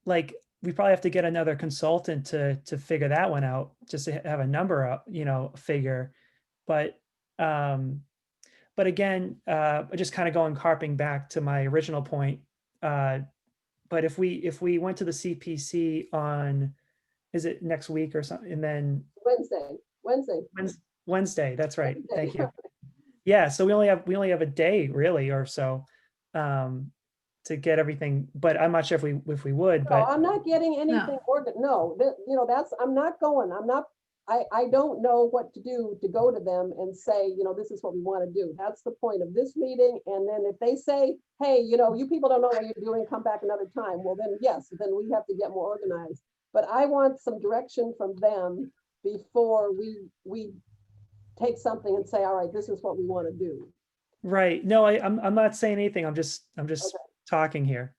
like, we probably have to get another consultant to figure that one out, just to have a number up, you know, figure. But again, just kind of harping back to my original point. But if we went to the CPC on, is it next week or something? And then Wednesday. Wednesday, that's right. Wednesday. Thank you. Yeah, so we only have a day really or so to get everything, but I'm not sure if we would, No, but I'm not getting anything ordered. No, you know, I'm not going. I don't know what to do to go to them and say, you know, this is what we want to do. That's the point of this meeting. And then if they say, hey, you know, you people don't know what you're doing, come back another time. Well, then yes, then we have to get more organized. But I want some direction from them before we take something and say, all right, this is what we want to do. right. No, I'm not saying anything. I'm just Okay. talking here,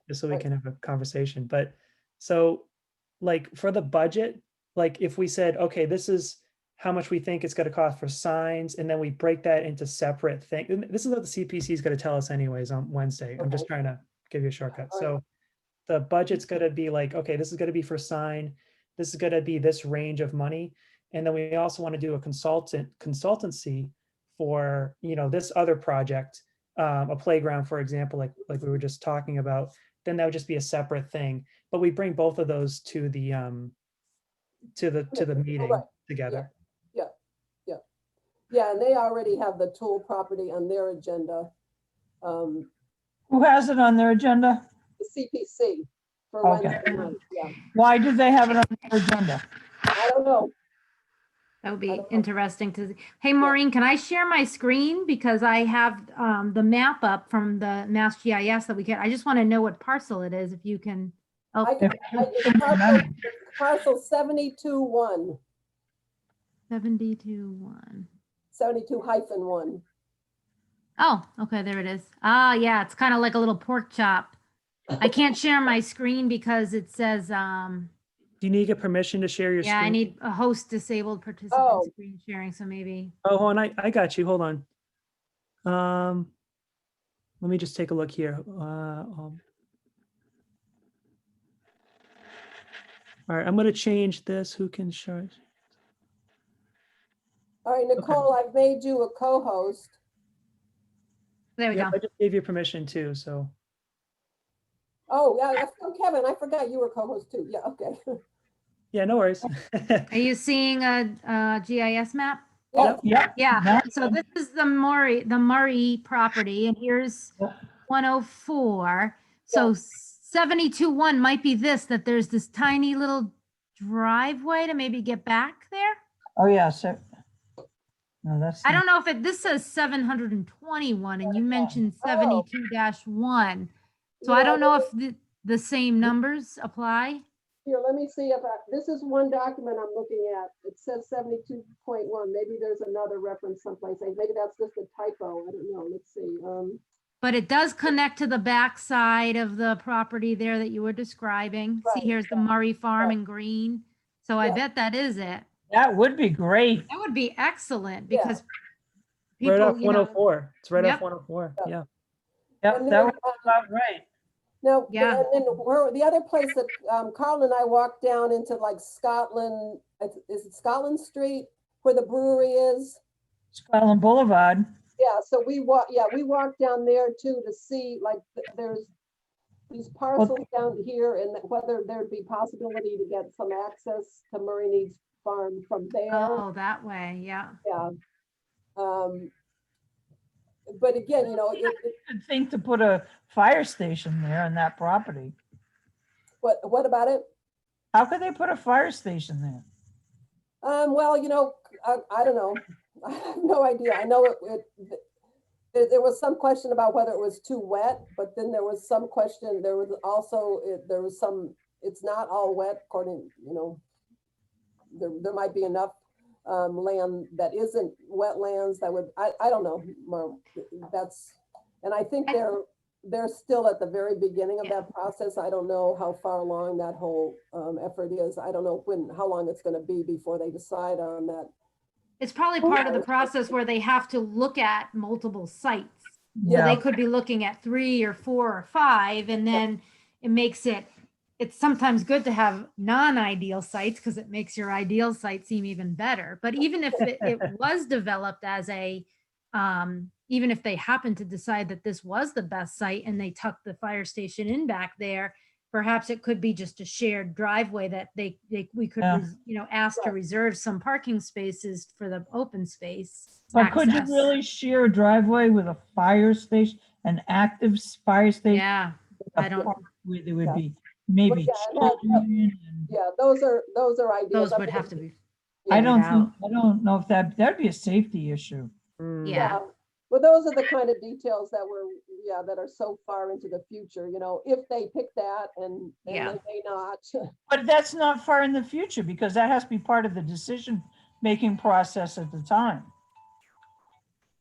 just so we right. can have a conversation. But so, like, for the budget, like if we said, okay, this is how much we think it's going to cost for signs, and then we break that into separate things. This is what the CPC is going to tell us anyways on Wednesday. I'm just Okay. trying to give you a shortcut. All right. So the budget's going to be like, okay, this is going to be for sign. This is going to be this range of money. And then we also want to do a consultancy for, you know, this other project, a playground, for example, like we were just talking about. Then that would just be a separate thing. But we bring both of those to the meeting Right. together. Yeah, and they already have the Tool property on their agenda. Who has it on their agenda? The CPC for Okay. Wednesday night. Yeah, Why did they have it on their agenda? I don't know. That would I be don't know. interesting to see. Hey, Maureen, can I share my screen? Because I have the map up from the Mass GIS that we get. I just want to know what parcel it is, if you can. Oh, It's parcel 72-1, 72-1. 72-1. Oh, okay, there it is. Ah, yeah, it's kind of like a little pork chop. I can't share my screen because it says, Do you need to get permission to share your yeah, screen? I need a host disabled participant Oh. screen sharing, so maybe. Oh, hold on, I got you. Hold on. Let me just take a look here. All right, I'm gonna change this. Who can show? All right, Nicole, I've made you a co-host. There we Yep, go. I just gave you permission too, so. Oh, yeah, Kevin, I forgot you were co-host too. Yeah, okay. Yeah, no worries. Are you seeing a GIS map? Yes, Yep. Yeah, Now- so this is the Murray property, and here's Yep. 104. So 72-1 might be this, that there's this tiny little driveway to maybe get back there. Oh, yeah, so. No, that's. I don't know if this says 721 and you mentioned 72-1. So I Yeah, don't know if the same numbers apply. here, let me see if this is one document I'm looking at. It says 72.1. Maybe there's another reference someplace. Maybe that's just a typo. I don't know. Let's see. But it does connect to the back side of the property there that you were describing. See, Right, here's the Murray Farm in green. So I Yeah. bet that is it. That would be great. That would be excellent Yeah. because Right off people, you know, 104. It's right Yep. off 104. Yeah. Yeah. Yep, And that then, would be about right. Now, Yeah. and then the other place that Carl and I walked down into like Scotland, is it Scotland Street where the brewery is? Scotland Boulevard. Yeah, so we walked down there too to see like there's these parcels down here and whether there'd be possibility to get some access to Murray Needs Farm from there. oh, that way. Yeah. Yeah. But again, you know, Good thing to put a fire station there on that property. what about it? How could they put a fire station there? Well, you know, I don't know. I have no idea. I know there was some question about whether it was too wet, but then there was some question, there was also, it's not all wet according, you know, there might be enough land that isn't wetlands that would, I don't know, and I think they're still at the very beginning of that process. I don't know how far along that whole effort is. I don't know how long it's going to be before they decide on that. It's probably part of the process where they have to look at multiple sites. So they could be looking at 3 or 4 or 5, and then it makes it's sometimes good to have non-ideal sites because it makes your ideal site seem even better. But even if it was developed as even if they happen to decide that this was the best site and they tuck the fire station in back there, perhaps it could be just a shared driveway that we could, ask to reserve some parking spaces for the open space. But could you access. really share a driveway with a fire station, an active fire station? Yeah, I don't, Where there would be maybe Well, children and- Yeah, those are ideas. those would have to be. I figured out. don't know if that'd be a safety issue. Yeah. Well, those are the kind of details that that are so far into the future, you know, if they pick that and Yeah. they may not. But that's not far in the future because that has to be part of the decision-making process at the time.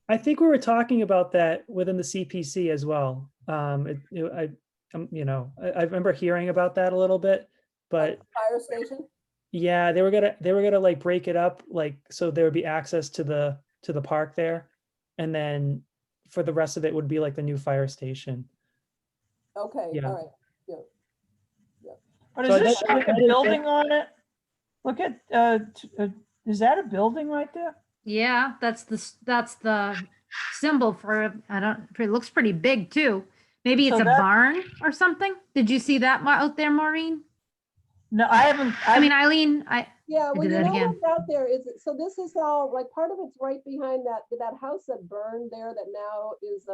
I think we were talking about that within the CPC as well. I remember hearing about that a little bit, but Fire station? yeah, they were gonna like break it up, like, so there would be access to the park there. And then for the rest of it would be like the new fire station. Okay, Yeah. all right. But So is this that- like a that is- building on it? Look at, is that a building right there? Yeah, that's the symbol for, it looks pretty big too. Maybe it's So a that- barn or something. Did you see that out there, Maureen? No, I haven't. I mean, Eileen, Yeah, well, did you that know again. what's out there is, so this is all, like, part of it's right behind that house that burned there that now is,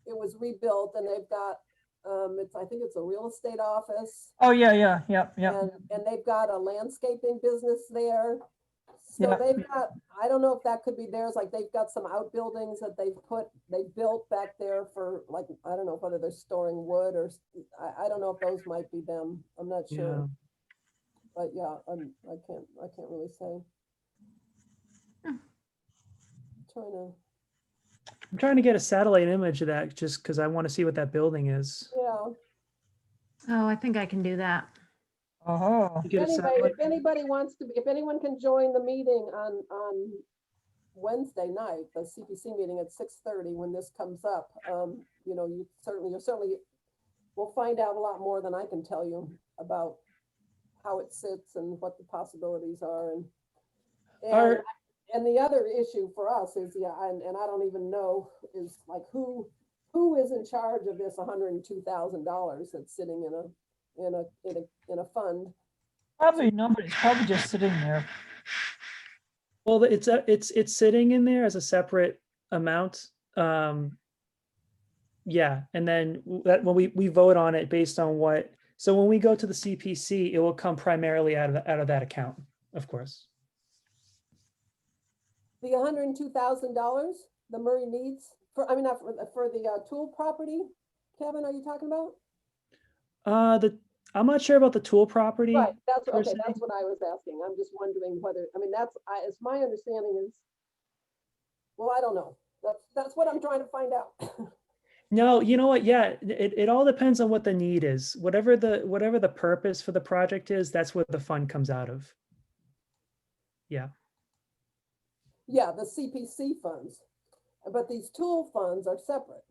it was rebuilt and they've got, I think it's a real estate office. Oh, yeah. And they've got a landscaping business there. So Yeah. they've got, I don't know if that could be theirs, like they've got some outbuildings that they built back there for, like, I don't know whether they're storing wood or, I don't know if those might be them. I'm not Yeah. sure. But yeah, I can't really say. I'm trying to get a satellite image of that just because I want to see what that building is. Yeah, I think I can do that. Oh, You get a anyway, satellite- if anybody wants to, if anyone can join the meeting on Wednesday night, the CPC meeting at 6:30 when this comes up, you know, you certainly will find out a lot more than I can tell you about how it sits and what the possibilities are and. Are- And the other issue for us is, yeah, and I don't even know, is like who is in charge of this $102,000 that's sitting in a fund? Probably nobody's probably just sitting there. Well, it's sitting in there as a separate amount. Yeah, and then that when we vote on it based on what, so when we go to the CPC, it will come primarily out of that account, of course. The $102,000 the Murray needs for, I mean, not for the Tool property, Kevin, are you talking about? I'm not sure about the Tool property. Right, that's, per okay, se. that's what I was asking. I'm just wondering whether, I mean, it's my understanding is, well, I don't know. That's what I'm trying to find out. No, you know what? Yeah, it all depends on what the need is. Whatever the purpose for the project is, that's what the fund comes out of. Yeah. Yeah, the CPC funds, but these Tool funds are separate.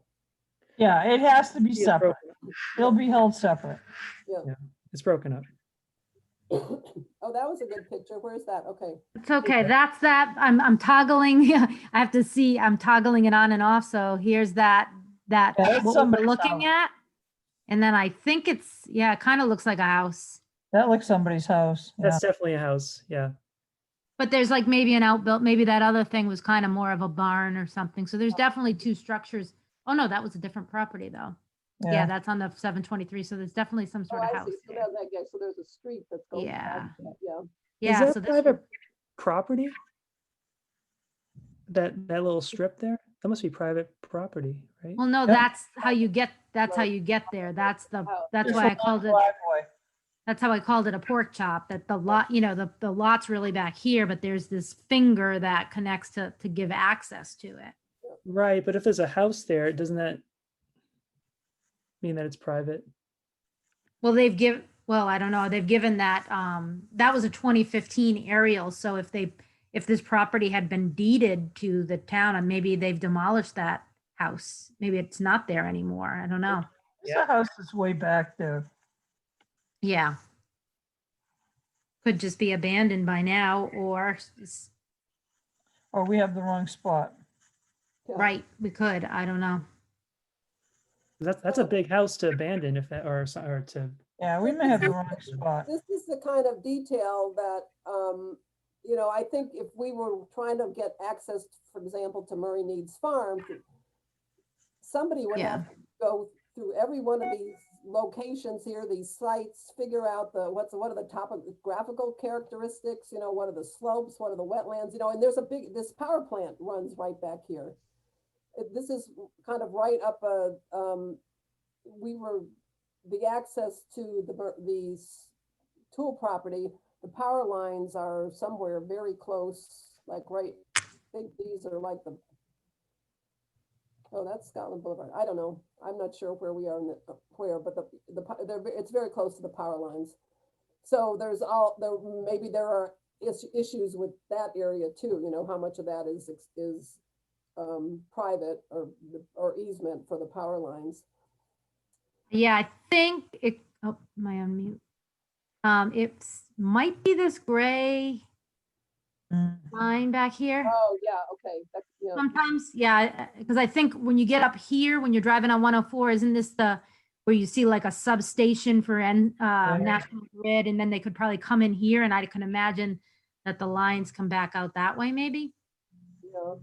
Yeah, it has to be It's separate. broken- They'll be held separate. It's broken up. Oh, that was a good picture. Where's that? Okay. It's okay. That's that. I'm toggling. I have to see. I'm toggling it on and off. So here's that Yeah, that's what we're somebody's looking at. And then I think it's, yeah, it kind of looks like a house. That looks somebody's house. Yeah. That's definitely a house. Yeah. But there's like maybe an outbuilt, maybe that other thing was kind of more of a barn or something. So there's definitely two structures. Oh no, that was a different property though. Yeah, that's on the 723. So there's definitely some Oh, sort of I house see. So there. so there's a street that's going. Yeah. past that, Yeah. Yeah. Is So that this, private property? That little strip there? That must be private property, right? well, no, Yep. that's how you get there. That's Just why I a called it, driveway. that's how I called it a pork chop, that the lot, the lot's really back here, but there's this finger that connects to give access to it. Right, but if there's a house there, doesn't that mean that it's private? Well, well, I don't know. They've given that, that was a 2015 aerial. So if this property had been deeded to the town and maybe they've demolished that house, maybe it's not there anymore. I don't know. There's a house that's way back there. Yeah. Could just be abandoned by now or, Or we have the wrong spot. Yeah. right, we could. I don't know. That's a big house to abandon if that or to Yeah, we may have the wrong spot. This is the kind of detail that, I think if we were trying to get access, for example, to Murray Needs Farm, somebody would Yeah. have to go through every one of these locations here, these sites, figure out what are the topographical characteristics, what are the slopes, what are the wetlands, and this power plant runs right back here. This is kind of right up the access to the Tool property, the power lines are somewhere very close, like right, I think these are like that's Scotland Boulevard. I don't know. I'm not sure where we are but it's very close to the power lines. So maybe there are issues with that area too, how much of that is private or easement for the power lines. Yeah, I think it, oh, am I on mute? It might be this gray Mm. line back here. Oh, yeah, okay. Yeah. Sometimes, yeah, because I think when you get up here, when you're driving on 104, isn't this where you see like a substation for National Grid, and then they could probably come in here, and I can imagine that the lines come back out that way, maybe? Yeah.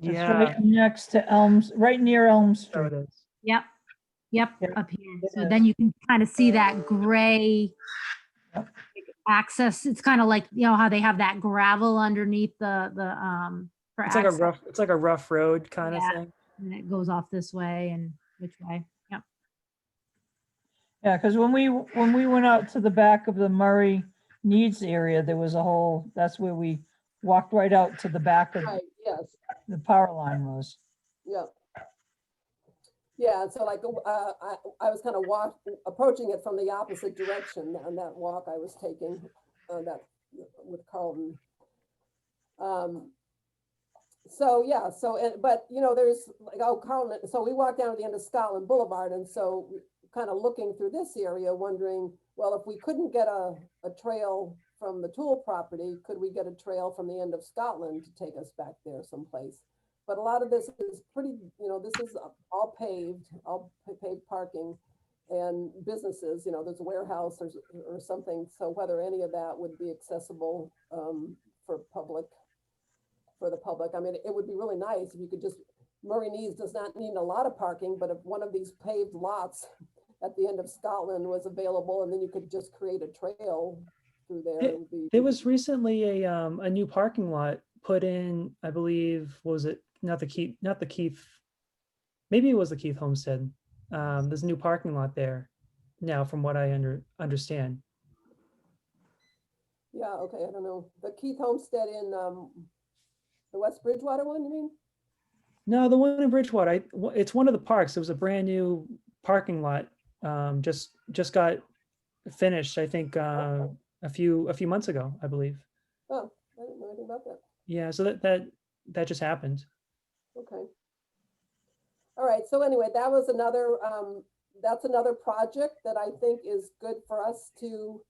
It's yeah. right next to Elms, right near Elm So Street. it is. Yep, Yeah, up here. it So is. then you can kind of see that gray Yep. access. It's kind of like, how they have that gravel underneath for It's like a access. rough road kind of Yeah. thing. And it goes off this way and which way. Yep. Yeah, because when we went out to the back of the Murray Needs area, there was that's where we walked right out to the back of Right, yes, the power line was. yeah. Yeah, so like, I was kind of approaching it from the opposite direction on that walk I was taking, that with Carlton. So, yeah, but there's like, Carlton, so we walked down to the end of Scotland Boulevard, and so kind of looking through this area, wondering, well, if we couldn't get a trail from the Tool property, could we get a trail from the end of Scotland to take us back there someplace? But a lot of this is pretty, this is all paved parking and businesses, there's a warehouse or something. So whether any of that would be accessible for the public. I mean, it would be really nice if you could just, Murray Needs does not need a lot of parking, but if one of these paved lots at the end of Scotland was available, and then you could just create a trail through there. It would be. There was recently a new parking lot put in, I believe, was it not the Keith, maybe it was the Keith Homestead. There's a new parking lot there now, from what I understand. Yeah, okay, I don't know. The Keith Homestead in the West Bridgewater one, you mean? No, the one in Bridgewater, it's one of the parks. It was a brand new parking lot. Just got finished, I think, a few months ago, I believe. Oh, I didn't know anything about that. Yeah, so that just happened. Okay. All right, so anyway, that was that's another project that I think is good for us to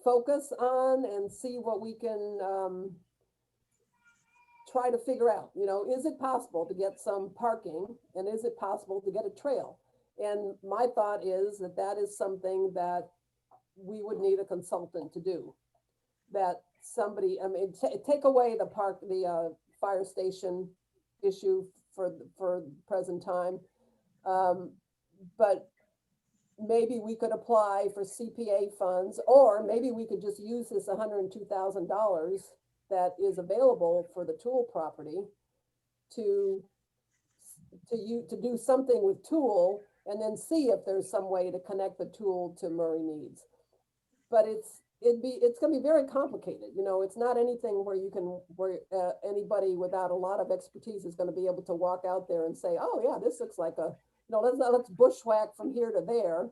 focus on and see what we can try to figure out. Is it possible to get some parking, and is it possible to get a trail? And my thought is that is something that we would need a consultant to do. That somebody, I mean, take away the fire station issue for the present time. But maybe we could apply for CPA funds, or maybe we could just use this $102,000 that is available for the Tool property to do something with Tool, and then see if there's some way to connect the Tool to Murray Needs. But it's going to be very complicated. It's not anything where anybody without a lot of expertise is going to be able to walk out there and say, oh yeah, this looks like let's bushwhack from here to there,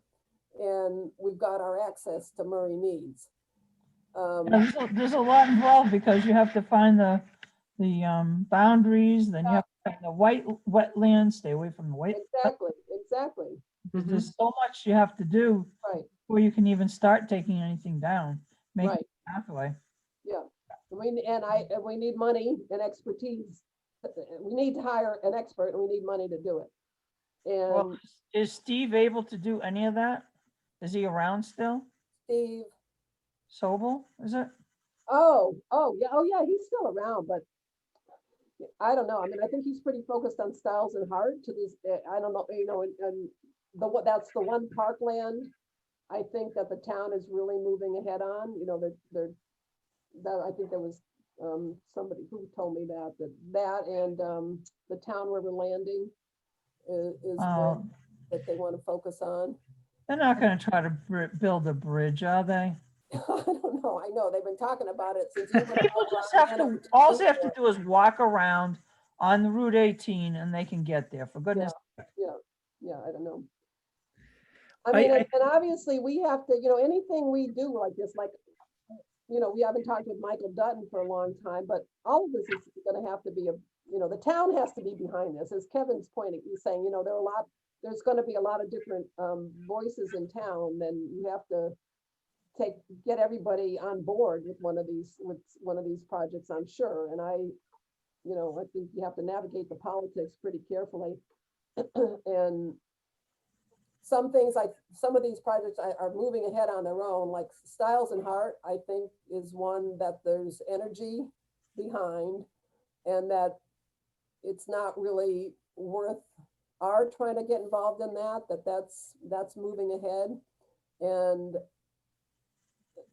and we've got our access to Murray Needs. There's a lot involved, because you have to find the boundaries, then you have to find the wetlands, stay away from the white. Exactly. There's so much you have to do Right. before you can even start taking anything down, make Right. it a pathway. Yeah. We need money and expertise. We need to hire an expert, and we need money to do it. And Well, is Steve able to do any of that? Is he around still? Steve, Sobel, is it? yeah, he's still around, but I don't know. I mean, I think he's pretty focused on Styles and Hart to this. I don't know, and that's the one parkland I think that the town is really moving ahead on. I think there was somebody who told me that and the Town River Landing is one that they want to focus on. They're not going to try to build a bridge, are they? I don't know. I know they've been talking about it since. you've been People around just have to, and- all they have to do is walk around on the Route 18 and they can get there, for goodness. Yeah, I don't know. I mean, and obviously we have to, anything we do like this, we haven't talked with Michael Dutton for a long time, but all of this is going to have to be the town has to be behind this. As Kevin's pointing, he's saying, there's going to be a lot of different voices in town. Then you have to get everybody on board with one of these projects, I'm sure. And I think you have to navigate the politics pretty carefully. And some of these projects are moving ahead on their own, like Styles and Hart, I think is one that there's energy behind, and that it's not really worth our trying to get involved in that's moving ahead. And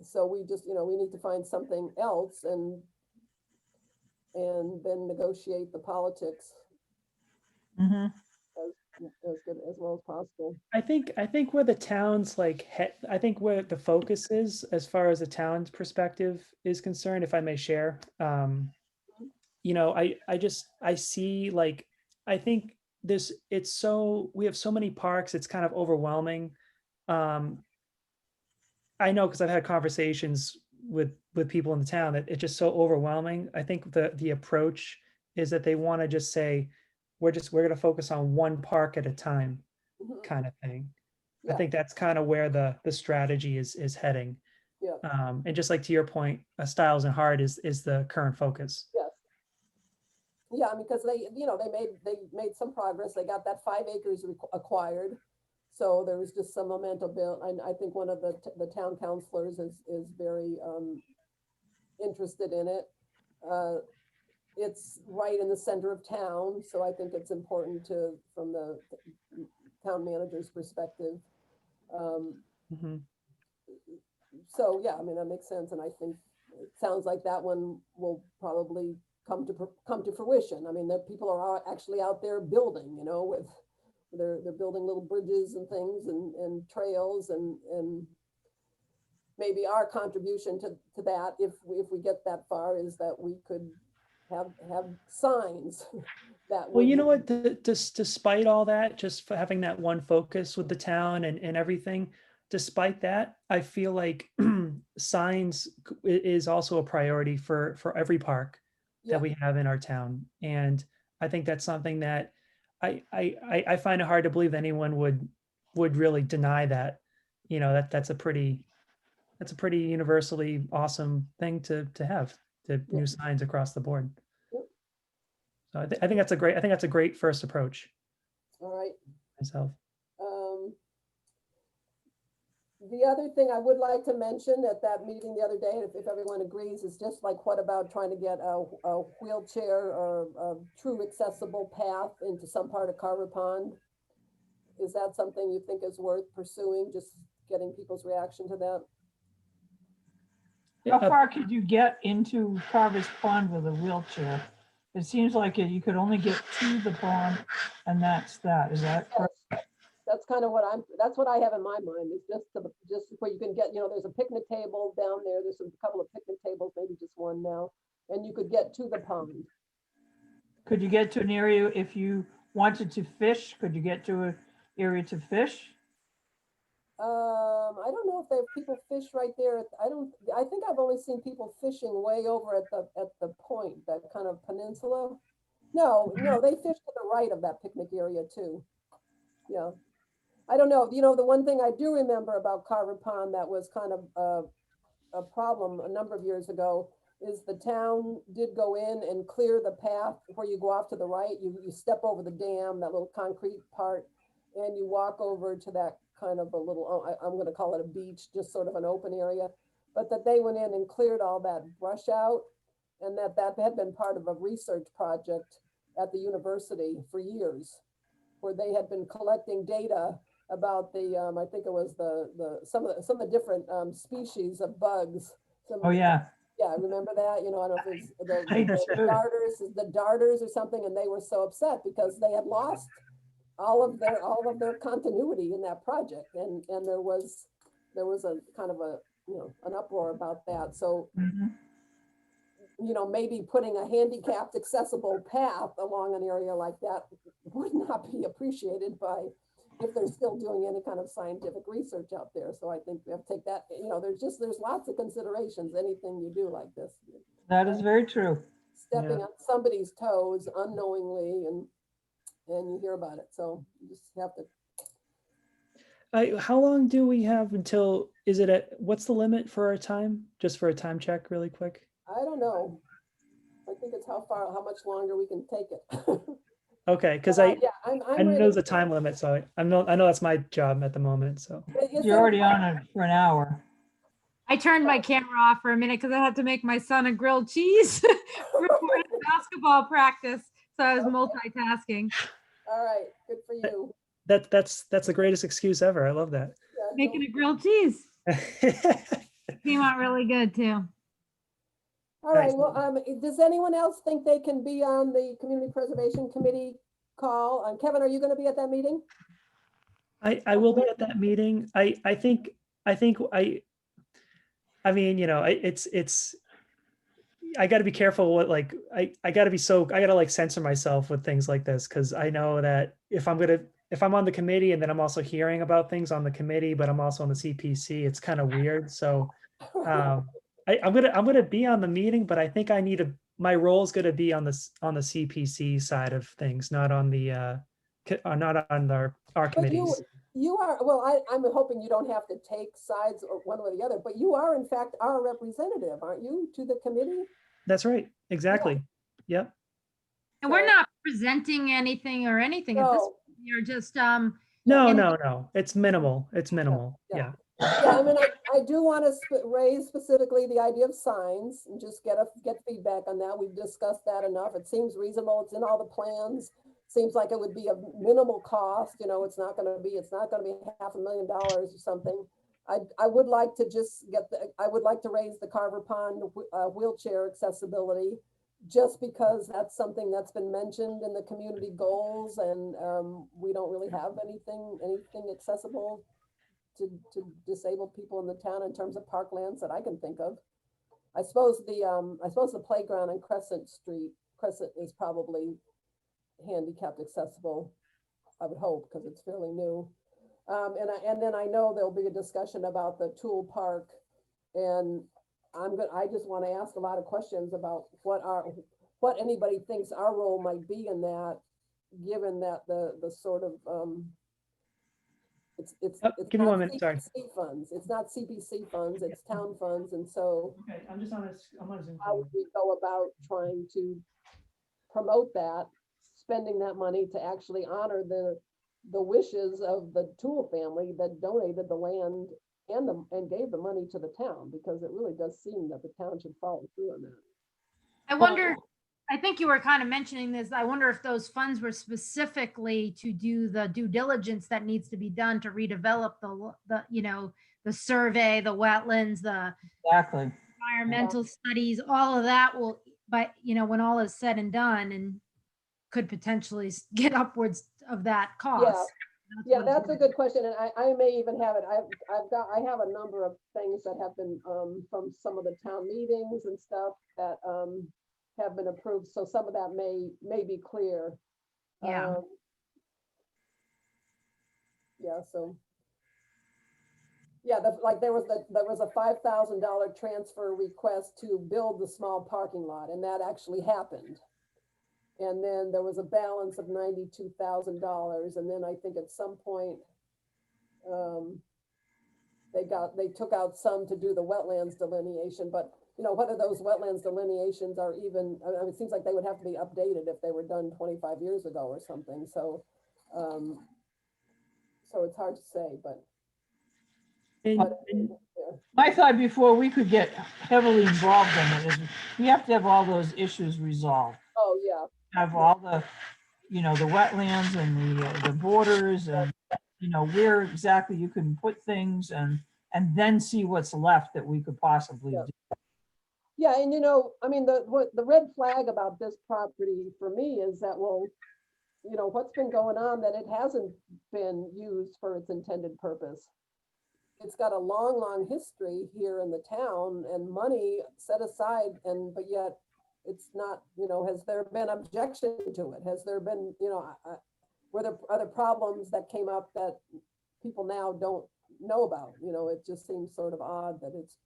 so we just, we need to find something else and then negotiate the politics Mhm. as good as well as possible. I think where the town's I think where the focus is, as far as the town's perspective is concerned, if I may share, I see I think we have so many parks, it's kind of overwhelming. I know, because I've had conversations with people in the town, that it's just so overwhelming. I think the approach is that they want to just say, we're going to focus on one park at a time Mhm. kind of thing. I Yeah. think that's kind of where the strategy is heading. Yeah. And just like to your point, Styles and Hard is the current focus. Yes. Yeah, because they, they made some progress. They got that 5 acres acquired. So there was just some momentum built. And I think one of the town councilors is very interested in it. It's right in the center of town, so I think it's important from the town manager's perspective. Mhm. So yeah, I mean, that makes sense, and I think it sounds like that one will probably come to fruition. I mean, that people are actually out there building, with they're building little bridges and things and trails and maybe our contribution to that, if we get that far, is that we could have signs that Well, would. you know what, despite all that, just for having that one focus with the town and everything, despite that, I feel like signs is also a priority for every park Yeah. that we have in our town. And I think that's something that I find it hard to believe anyone would really deny that. That's a pretty universally awesome thing to have, the Yeah. new signs across the board. Yep. So I think that's a great first approach All right. myself. The other thing I would like to mention at that meeting the other day, if everyone agrees, is just like, what about trying to get a wheelchair or a true accessible path into some part of Carver Pond? Is that something you think is worth pursuing, just getting people's reaction to that? How far could you get into Carver's Pond with a wheelchair? It seems like you could only get to the pond and that's that. Is that correct? That's kind of that's what I have in my mind, is just where you can get, there's a picnic table down there. There's a couple of picnic tables, maybe just one now, and you could get to the pond. Could you get to an area if you wanted to fish? Could you get to an area to fish? I don't know if people fish right there. I think I've only seen people fishing way over at the point, that kind of peninsula. No, they fish to the right of that picnic area too. Yeah. I don't know. The one thing I do remember about Carver Pond that was kind of a problem a number of years ago is the town did go in and clear the path where you go off to the right. You step over the dam, that little concrete part, and you walk over to that kind of a little, I'm going to call it a beach, just sort of an open area, but that they went in and cleared all that brush out, and that had been part of a research project at the university for years, where they had been collecting data about I think it was some of the different species of bugs. Oh, yeah. Yeah, remember that? I don't know if it's I the darters or something, and they were so upset because they had lost all of their continuity in that project, and there was a kind of an uproar about that. So Mhm. Maybe putting a handicapped accessible path along an area like that would not be appreciated if they're still doing any kind of scientific research out there. So I think we have to take that, there's lots of considerations, anything you do like this. That is very true. Stepping on somebody's toes unknowingly, and you hear about it. So you just have to. How long do we have until, what's the limit for our time? Just for a time check really quick. I don't know. I think it's how much longer we can take it. Okay, because I'm I know ready. there's a time limit, so I know that's my job at the moment. So You're already on it for an hour. I turned my camera off for a minute because I had to make my son a grilled cheese for basketball practice. So I was multitasking. All right, good for you. that's the greatest excuse ever. I love that. Yeah, Making a grilled cheese. Came out really good too. all right. Nice. Well, does anyone else think they can be on the Community Preservation Committee call? Kevin, are you going to be at that meeting? I will be at that meeting. I mean, it's I got to be careful what I got to censor myself with things like this, because I know that if I'm on the committee and then I'm also hearing about things on the committee, but I'm also on the CPC, it's kind of weird. So I'm gonna be on the meeting, but I think I need to my role is going to be on on the CPC side of things, not on the not on our But committees. you are, well, I'm hoping you don't have to take sides or one or the other, but you are in fact our representative, aren't you, to the committee? That's right. Exactly. Yep. And we're So- not presenting anything or anything at this, No. you're just, No, And- no. It's minimal. It's minimal. yeah. Yeah. Yeah, I mean, I do want to raise specifically the idea of signs and just get feedback on that. We've discussed that enough. It seems reasonable. It's in all the plans. Seems like it would be a minimal cost, you know, it's not gonna be $500,000 or something. I would like to just I would like to raise the Carver Pond wheelchair accessibility, just because that's something that's been mentioned in the community goals, and we don't really have anything accessible to disabled people in the town in terms of parklands that I can think of. I suppose the playground on Crescent is probably handicapped accessible, I would hope, because it's fairly new. And then I know there'll be a discussion about the Tool Park, and I just want to ask a lot of questions about what anybody thinks our role might be in that, given that the sort of it's Give me not 1 minute. Sorry. CPC funds. It's not CPC funds, it's town funds, and so Okay. I'm just on Zoom. how would we go about trying to promote that, spending that money to actually honor the wishes of the Tool family that donated the land and gave the money to the town, because it really does seem that the town should follow through on that. I wonder, I think you were kind of mentioning this. I wonder if those funds were specifically to do the due diligence that needs to be done to redevelop the survey, the wetlands, the Exactly. environmental studies, all of that will, when all is said and done, and could potentially get upwards of that cost. Yeah, that's a good question, and I may even have it. I have a number of things that have been from some of the town meetings and stuff that have been approved, so some of that may be clear. Yeah. Yeah, so. Yeah, there was a $5,000 transfer request to build the small parking lot, and that actually happened. And then there was a balance of $92,000, and then I think at some point, they took out some to do the wetlands delineation, but whether those wetlands delineations are even, I mean, it seems like they would have to be updated if they were done 25 years ago or something, so it's hard to say, but. And My thought before we could get heavily involved in it is we have to have all those issues resolved. Oh, yeah. Have all the, the wetlands and the borders and, where exactly you can put things and then see what's left that we could possibly Yeah. do. Yeah, and I mean, the red flag about this property for me is that, well, what's been going on, that it hasn't been used for its intended purpose. It's got a long, long history here in the town and money set aside, but yet it's not, has there been objection to it? Has there been, were there other problems that came up that people now don't know about? It just seems sort of odd that it's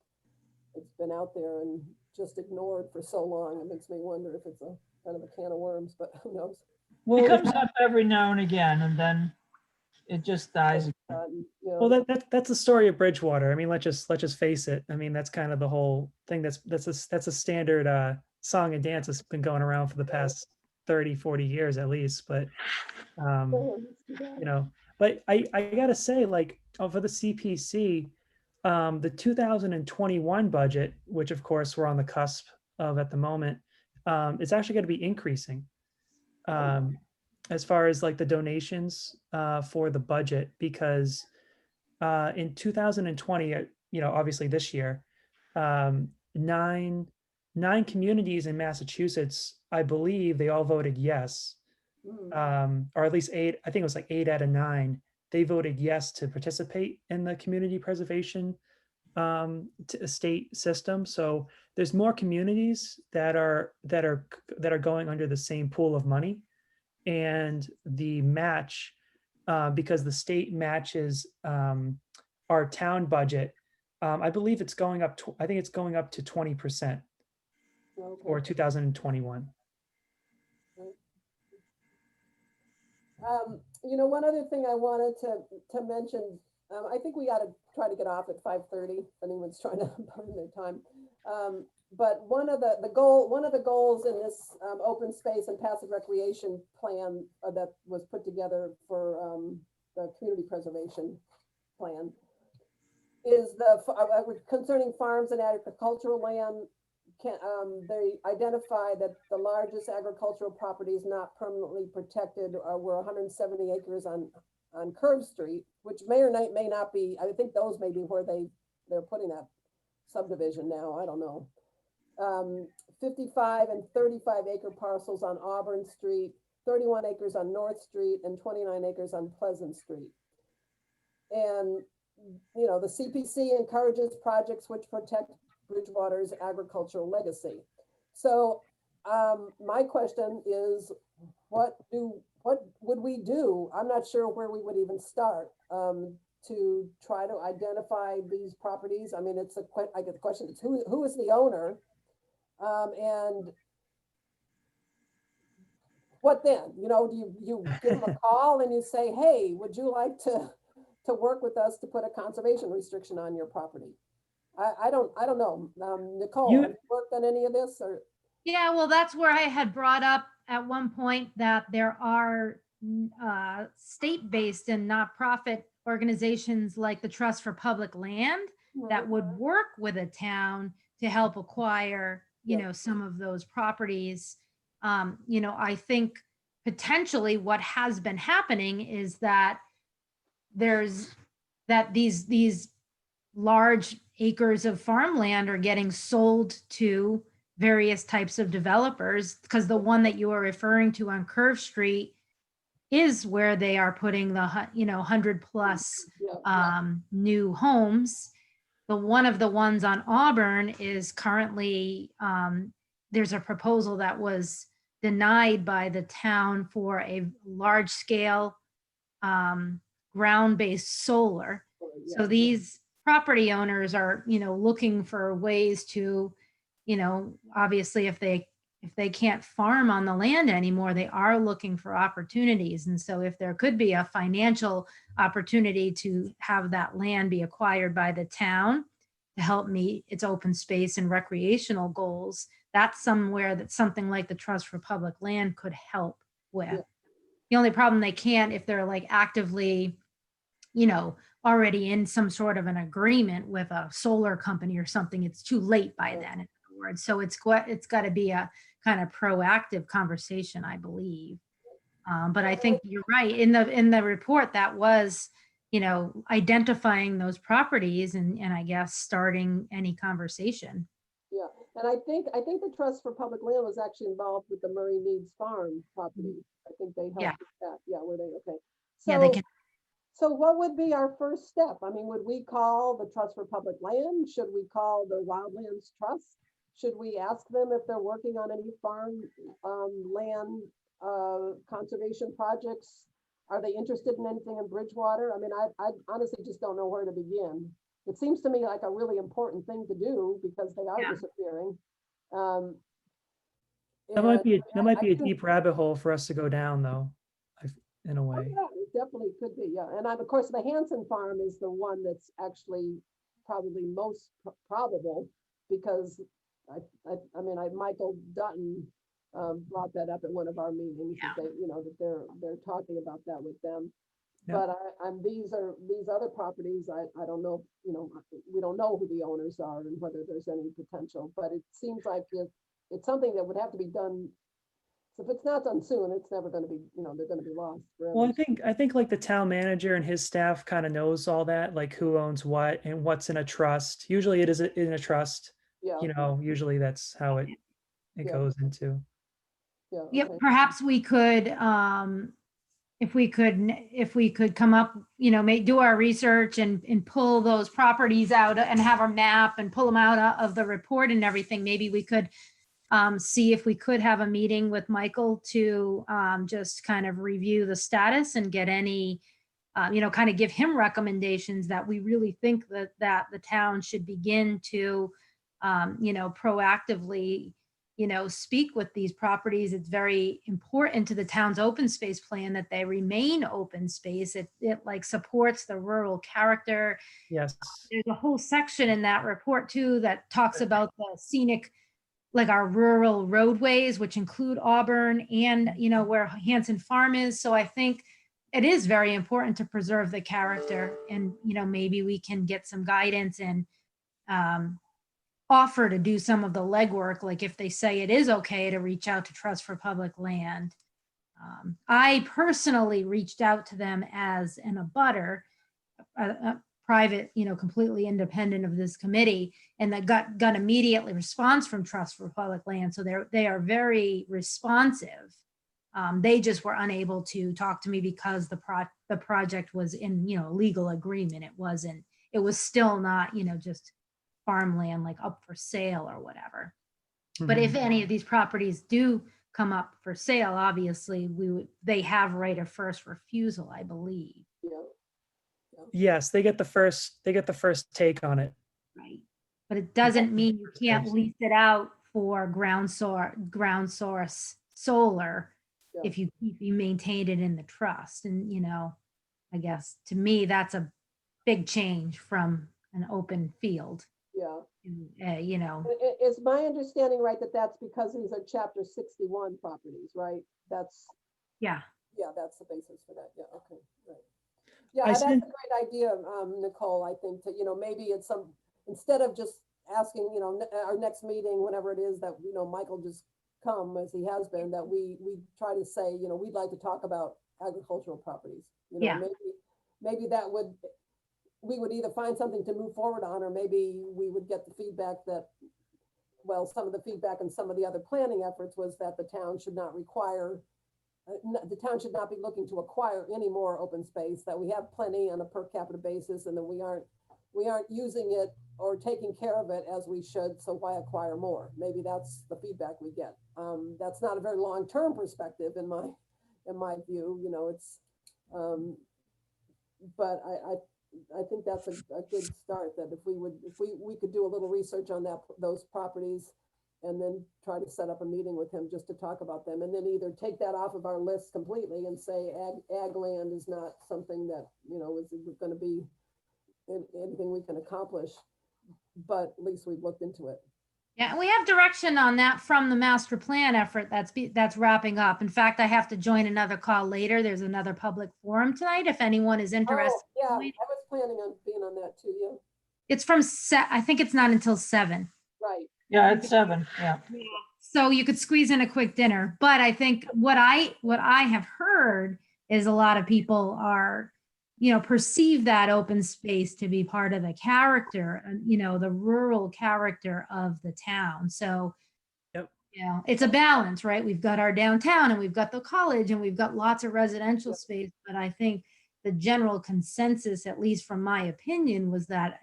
been out there and just ignored for so long. It makes me wonder if it's a kind of a can of worms, but who knows? well, It comes up every now and again, and then it just dies. well, that's the story of Bridgewater. I mean, let's just face it. I mean, that's kind of the whole thing. That's a standard song and dance that's been going around for the past 30, 40 years at least. But but I gotta say, like, for the CPC, the 2021 budget, which of course we're on the cusp of at the moment, it's actually going to be increasing. As far as like the donations for the budget, because in 2020, obviously this year, nine communities in Massachusetts, I believe they all voted yes, or at least 8. I think it was like 8 out of 9. They voted yes to participate in the community preservation state system. So there's more communities that are going under the same pool of money. And the match, because the state matches our town budget, I believe it's going up. I think it's going up to 20%. Okay. or 2021. One other thing I wanted to mention, I think we got to try to get off at 5:30 if anyone's trying to burn their time. But one of the goals in this open space and passive recreation plan that was put together for the community preservation plan is concerning farms and agricultural land. They identify that the largest agricultural properties not permanently protected were 170 acres on Curve Street, which may or may not be. I think those may be where they're putting that subdivision now. I don't know. 55 and 35 acre parcels on Auburn Street, 31 acres on North Street, and 29 acres on Pleasant Street. And the CPC encourages projects which protect Bridgewater's agricultural legacy. So my question is, what would we do? I'm not sure where we would even start to try to identify these properties. I mean, I get the question, it's who is the owner? And what then? Do you give them a call and you say, hey, would you like to work with us to put a conservation restriction on your property? I don't know. Nicole, have you worked on any of this or? Yeah, well, that's where I had brought up at one point that there are state-based and nonprofit organizations like the Trust for Public Land that would work with a town to help acquire, some of those properties. I think potentially what has been happening is that these large acres of farmland are getting sold to various types of developers, because the one that you are referring to on Curve Street is where they are putting the 100 plus new homes. One of the ones on Auburn is currently there's a proposal that was denied by the town for a large scale ground-based solar. So these property owners are, looking for ways to, obviously if they can't farm on the land anymore, they are looking for opportunities. And so if there could be a financial opportunity to have that land be acquired by the town to help meet its open space and recreational goals, that's somewhere that something like the Trust for Public Land could help with. Yeah. The only problem they can't, if they're like actively, already in some sort of an agreement with a solar company or something, it's too late by then, in other words. So it's got to be a kind of proactive conversation, I believe. But I think you're right. In the report that was, identifying those properties and I guess starting any conversation. Yeah, and I think the Trust for Public Land was actually involved with the Murray Meads Farm property. I think they helped with that. Yeah, were they? Okay. So, Yeah, they can. So what would be our first step? I mean, would we call the Trust for Public Land? Should we call the Wildlands Trust? Should we ask them if they're working on any farm land conservation projects? Are they interested in anything in Bridgewater? I mean, I honestly just don't know where to begin. It seems to me like a really important thing to do because they are disappearing. That might be a deep rabbit hole for us to go down, though, in a way. Yeah, it definitely could be. Yeah, and of course the Hanson Farm is the one that's actually probably most probable because Michael Dutton brought that up at one of our meetings. That that they're talking about that with them. Yeah. But these other properties, I don't know. We don't know who the owners are and whether there's any potential. But it seems like it's something that would have to be done. So if it's not done soon, it's never going to be. They're going to be lost forever. Well, I think like the town manager and his staff kind of knows all that, like who owns what and what's in a trust. Usually it is in a trust. Yeah. Usually that's how it goes into. Yeah. Yep. Okay. Perhaps we could, if we could come up, do our research and pull those properties out and have a map and pull them out of the report and everything. Maybe we could see if we could have a meeting with Michael to just kind of review the status and get any, kind of give him recommendations that we really think that the town should begin to, proactively, speak with these properties. It's very important to the town's open space plan that they remain open space. It like supports the rural character. Yes. There's a whole section in that report too that talks about the scenic, like our rural roadways, which include Auburn and, where Hanson Farm is. So I think it is very important to preserve the character, and, maybe we can get some guidance and offer to do some of the legwork. Like if they say it is okay to reach out to Trust for Public Land. I personally reached out to them as an abutter, a private, completely independent of this committee, and that got immediately response from Trust for Public Land. So they are very responsive. They just were unable to talk to me because the project was in, legal agreement. It was still not, just farmland like up for sale or whatever. But if any of these properties do come up for sale, obviously they have right of first refusal, I believe. Yes, they get the first take on it. Right. But it doesn't mean you can't lease it out for ground source solar if you maintain it in the trust. And, I guess to me, that's a big change from an open field. Yeah. Is my understanding right that that's because these are Chapter 61 properties, right? That's the basis for that. Yeah. Okay. Right. Yeah, that's a great idea, Nicole. I think maybe it's instead of just asking, our next meeting, whenever it is that, Michael just come as he has been, that we try to say, we'd like to talk about agricultural properties. Maybe that we would either find something to move forward on, or maybe we would get the feedback that, well, some of the feedback and some of the other planning efforts was that the town should not be looking to acquire any more open space, that we have plenty on a per capita basis, and that we aren't using it or taking care of it as we should, so why acquire more? Maybe that's the feedback we get. That's not a very long-term perspective in my view, it's, but I think that's a good start, that if we could do a little research on those properties, and then try to set up a meeting with him just to talk about them, and then either take that off of our list completely and say ag land is not something that, is going to be anything we can accomplish, but at least we've looked into it. Yeah, we have direction on that from the master plan effort that's wrapping up. In fact, I have to join another call later. There's another public forum tonight if anyone is interested. Oh, yeah, I was planning on being on that too. Yeah. It's I think it's not until 7. Right. Yeah, it's 7. Yeah. So you could squeeze in a quick dinner. But I think what I have heard is a lot of people are, perceive that open space to be part of the character, the rural character of the town. So, it's a balance, right? We've got our downtown and we've got the college and we've got lots of residential space. But I think the general consensus, at least from my opinion, was that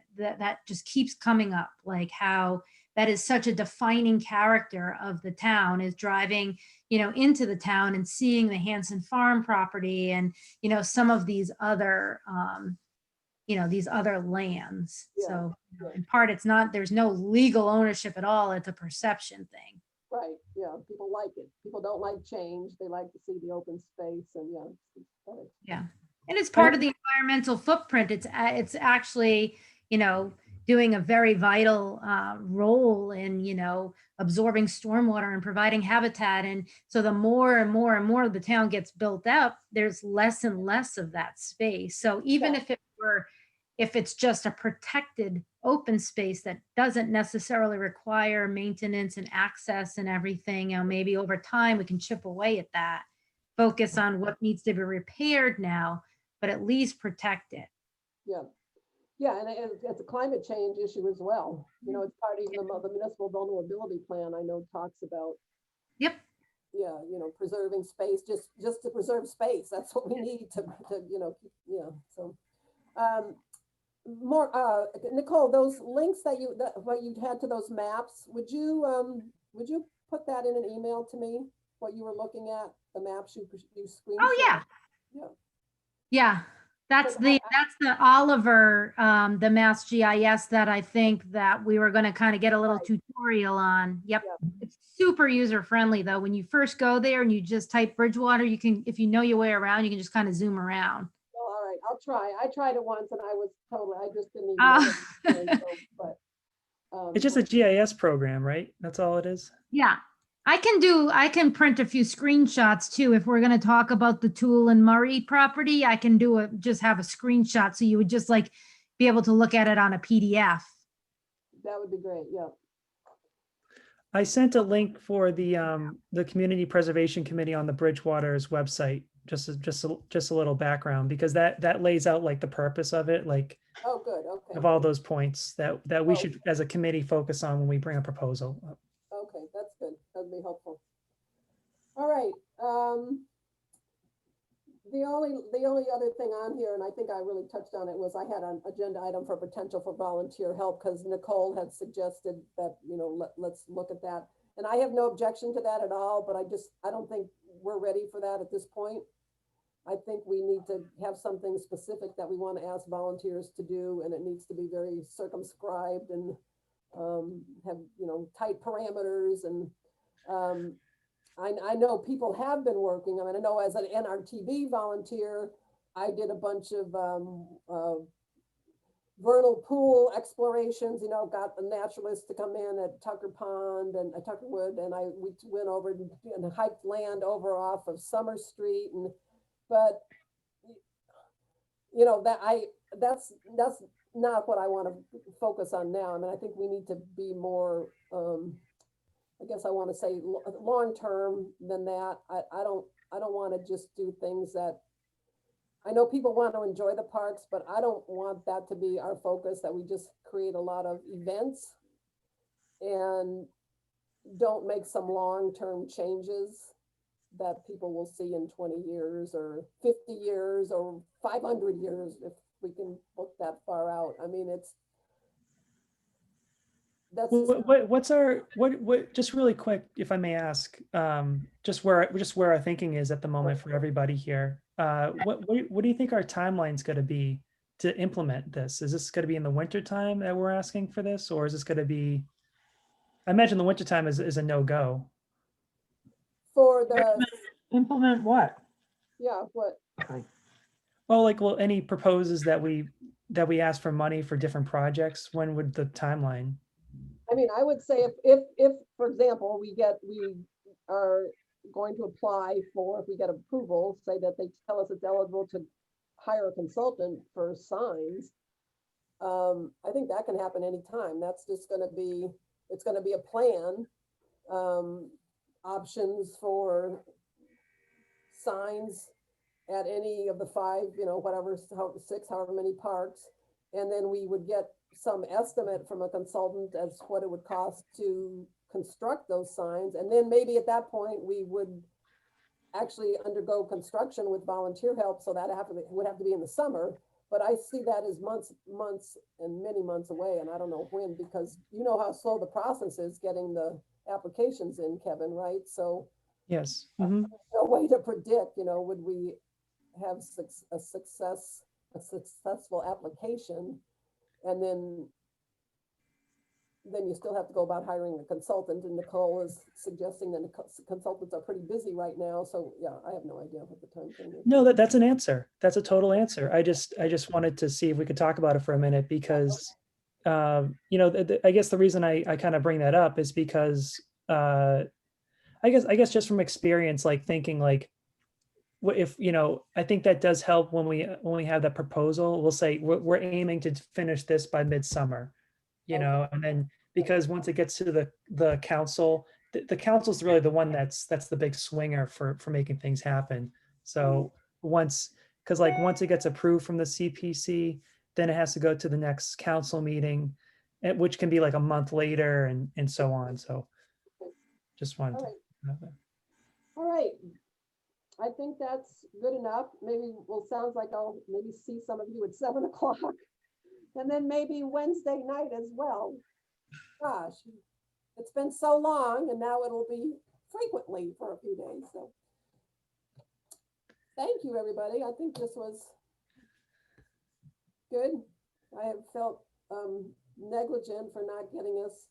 just keeps coming up, like how that is such a defining character of the town, is driving, into the town and seeing the Hanson Farm property and, some of these other, these other lands. Yeah. So in part, there's no legal ownership at all. It's a perception thing. Right. Yeah. People like it. People don't like change. They like to see the open space, and Yeah. And it's part of the environmental footprint. It's actually, doing a very vital role in, absorbing stormwater and providing habitat. And so the more and more and more the town gets built up, there's less and less of that space. So even if it's just a protected open space that doesn't necessarily require maintenance and access and everything, maybe over time we can chip away at that, focus on what needs to be repaired now, but at least protect it. Yeah. Yeah, and it's a climate change issue as well. It's part of even the municipal vulnerability plan, I know, talks about. Yep. Yeah, preserving space, just to preserve space. That's what we need to So, more, Nicole, those links what you had to those maps, would you put that in an email to me? What you were looking at, the maps you screenshot? Oh yeah. Yeah. Yeah. That's Because the Oliver, the Mass GIS that I think that we were gonna kind of get a little Right. tutorial on. Yep. Yeah. It's super user friendly though. When you first go there and you just type Bridgewater, you can, if you know your way around, you can just kind of zoom around. Well, all right, I'll try. I tried it once and I was totally, I just didn't even know Ah. what it was doing, so, but. It's just a GIS program, right? That's all it is. Yeah. I can print a few screenshots too. If we're gonna talk about the Tool and Murray property, I can just have a screenshot. So you would just like be able to look at it on a PDF. That would be great, yeah. I sent a link for the Community Preservation Committee on the Bridgewater's website, just a little background, because that lays out like the purpose of it, like Oh, good, okay. of all those points that we Oh. should, as a committee, focus on when we bring a proposal up. Okay, that's good. That'd be helpful. All right, the only other thing on here, and I think I really touched on it, was I had an agenda item for potential for volunteer help, because Nicole had suggested that, let's look at that. And I have no objection to that at all, but I don't think we're ready for that at this point. I think we need to have something specific that we want to ask volunteers to do, and it needs to be very circumscribed and have, tight parameters. And I know people have been working. I mean, I know as an NRTB volunteer, I did a bunch of vernal pool explorations, got a naturalist to come in at Tucker Pond and Tuckerwood, and we went over and hiked land over off of Summer Street. But that's not what I want to focus on now. I mean, I think we need to be more, I guess I want to say long-term than that. I don't want to just do things that, I know people want to enjoy the parks, but I don't want that to be our focus, that we just create a lot of events and don't make some long-term changes that people will see in 20 years or 50 years or 500 years, if we can look that far out. I mean, that's just, Just really quick, if I may ask, just where our thinking is at the moment for everybody here. What do you think our timeline's going to be to implement this? Is this going to be in the winter time that we're asking for this, or is this going to be? I imagine the winter time is a no-go. for the, Implement what? yeah, what, Well, any proposes that we ask for money for different projects, when would the timeline? I mean, I would say if, for example, we are going to apply for, if we get approval, say that they tell us it's eligible to hire a consultant for signs. I think that can happen anytime. That's just it's gonna be a plan. Options for signs at any of the 5, whatever, 6, however many parks. And then we would get some estimate from a consultant as what it would cost to construct those signs. And then maybe at that point, we would actually undergo construction with volunteer help. So that would have to be in the summer. But I see that as months and many months away. And I don't know when, because you know how slow the process is getting the applications in, Kevin, right? So Yes. no way to predict, would we have a successful application, and then you still have to go about hiring a consultant, and Nicole is suggesting that consultants are pretty busy right now. So yeah, I have no idea what the time frame is. No, that's an answer. That's a total answer. I just wanted to see if we could talk about it for a minute, because I guess the reason I kind of bring that up is because I guess just from experience, like thinking like, what if, I think that does help when we have that proposal. We'll say we're aiming to finish this by midsummer, and then, because once it gets to the council, the council's really the one that's the big swinger for making things happen. So once it gets approved from the CPC, then it has to go to the next council meeting, which can be like a month later, and so on. So just wanted to. All right. I think that's good enough. Sounds like I'll maybe see some of you at 7 o'clock. And then maybe Wednesday night as well. Gosh, it's been so long, and now it'll be frequently for a few days. So thank you, everybody. I think this was good. I have felt negligent for not getting us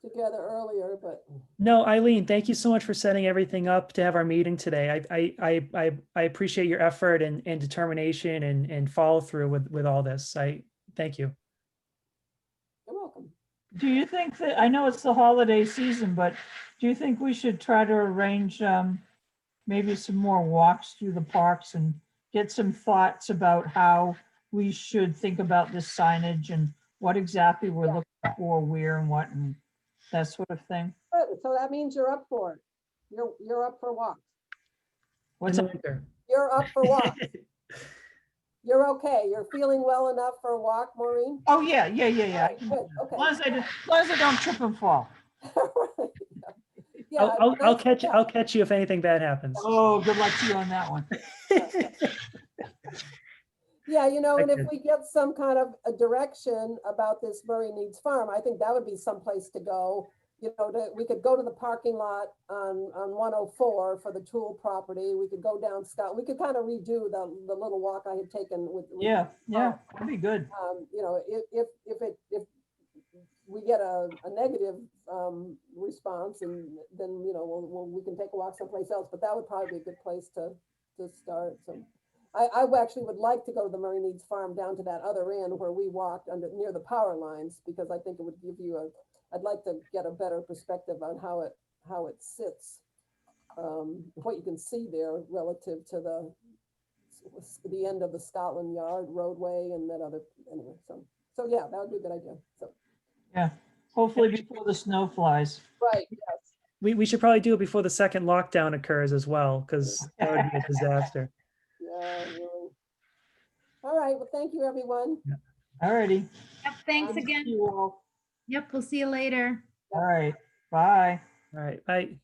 together earlier, but No, Eileen, thank you so much for setting everything up to have our meeting today. I appreciate your effort and determination and follow through with all this. I thank you. you're welcome. Do you think that, I know it's the holiday season, but do you think we should try to arrange maybe some more walks through the parks and get some thoughts about how we should think about this signage and what exactly we're looking for, where and what, and that sort of thing? Good. So that means you're up for it. You're up for walks. What's In the up? winter. You're up for walks. You're okay. You're feeling well enough for a walk, Maureen? Oh, yeah. I can do Good, that. okay. As long as I don't trip and fall. Yeah, I'll that's- I'll catch you if anything bad happens. Oh, good luck to you on that one. Yeah, you know, and if Okay. we get some kind of a direction about this Murray Needs Farm, I think that would be someplace to go. You know, we could go to the parking lot on 104 for the Tool property. We could go down Scott. We could kind of redo the little walk I had taken with. Yeah, that'd be good. You know, if we get a negative response, and then, you know, we can take a walk someplace else, but that would probably be a good place to start. So I actually would like to go to the Murray Needs Farm down to that other end where we walked near the power lines, because I think it would give you I'd like to get a better perspective on how it sits. What you can see there relative to the end of the Scotland Yard roadway and that other, anyway, so yeah, that would be a good idea. So, Yeah, hopefully before the snow flies. right, yes. We should probably do it before the second lockdown occurs as well, because that would be a disaster. Yeah, really. All right, well, thank you, everyone. All righty. Yep, thanks Good to see again. you all. Yep, we'll see you later. All right, bye. All right, bye.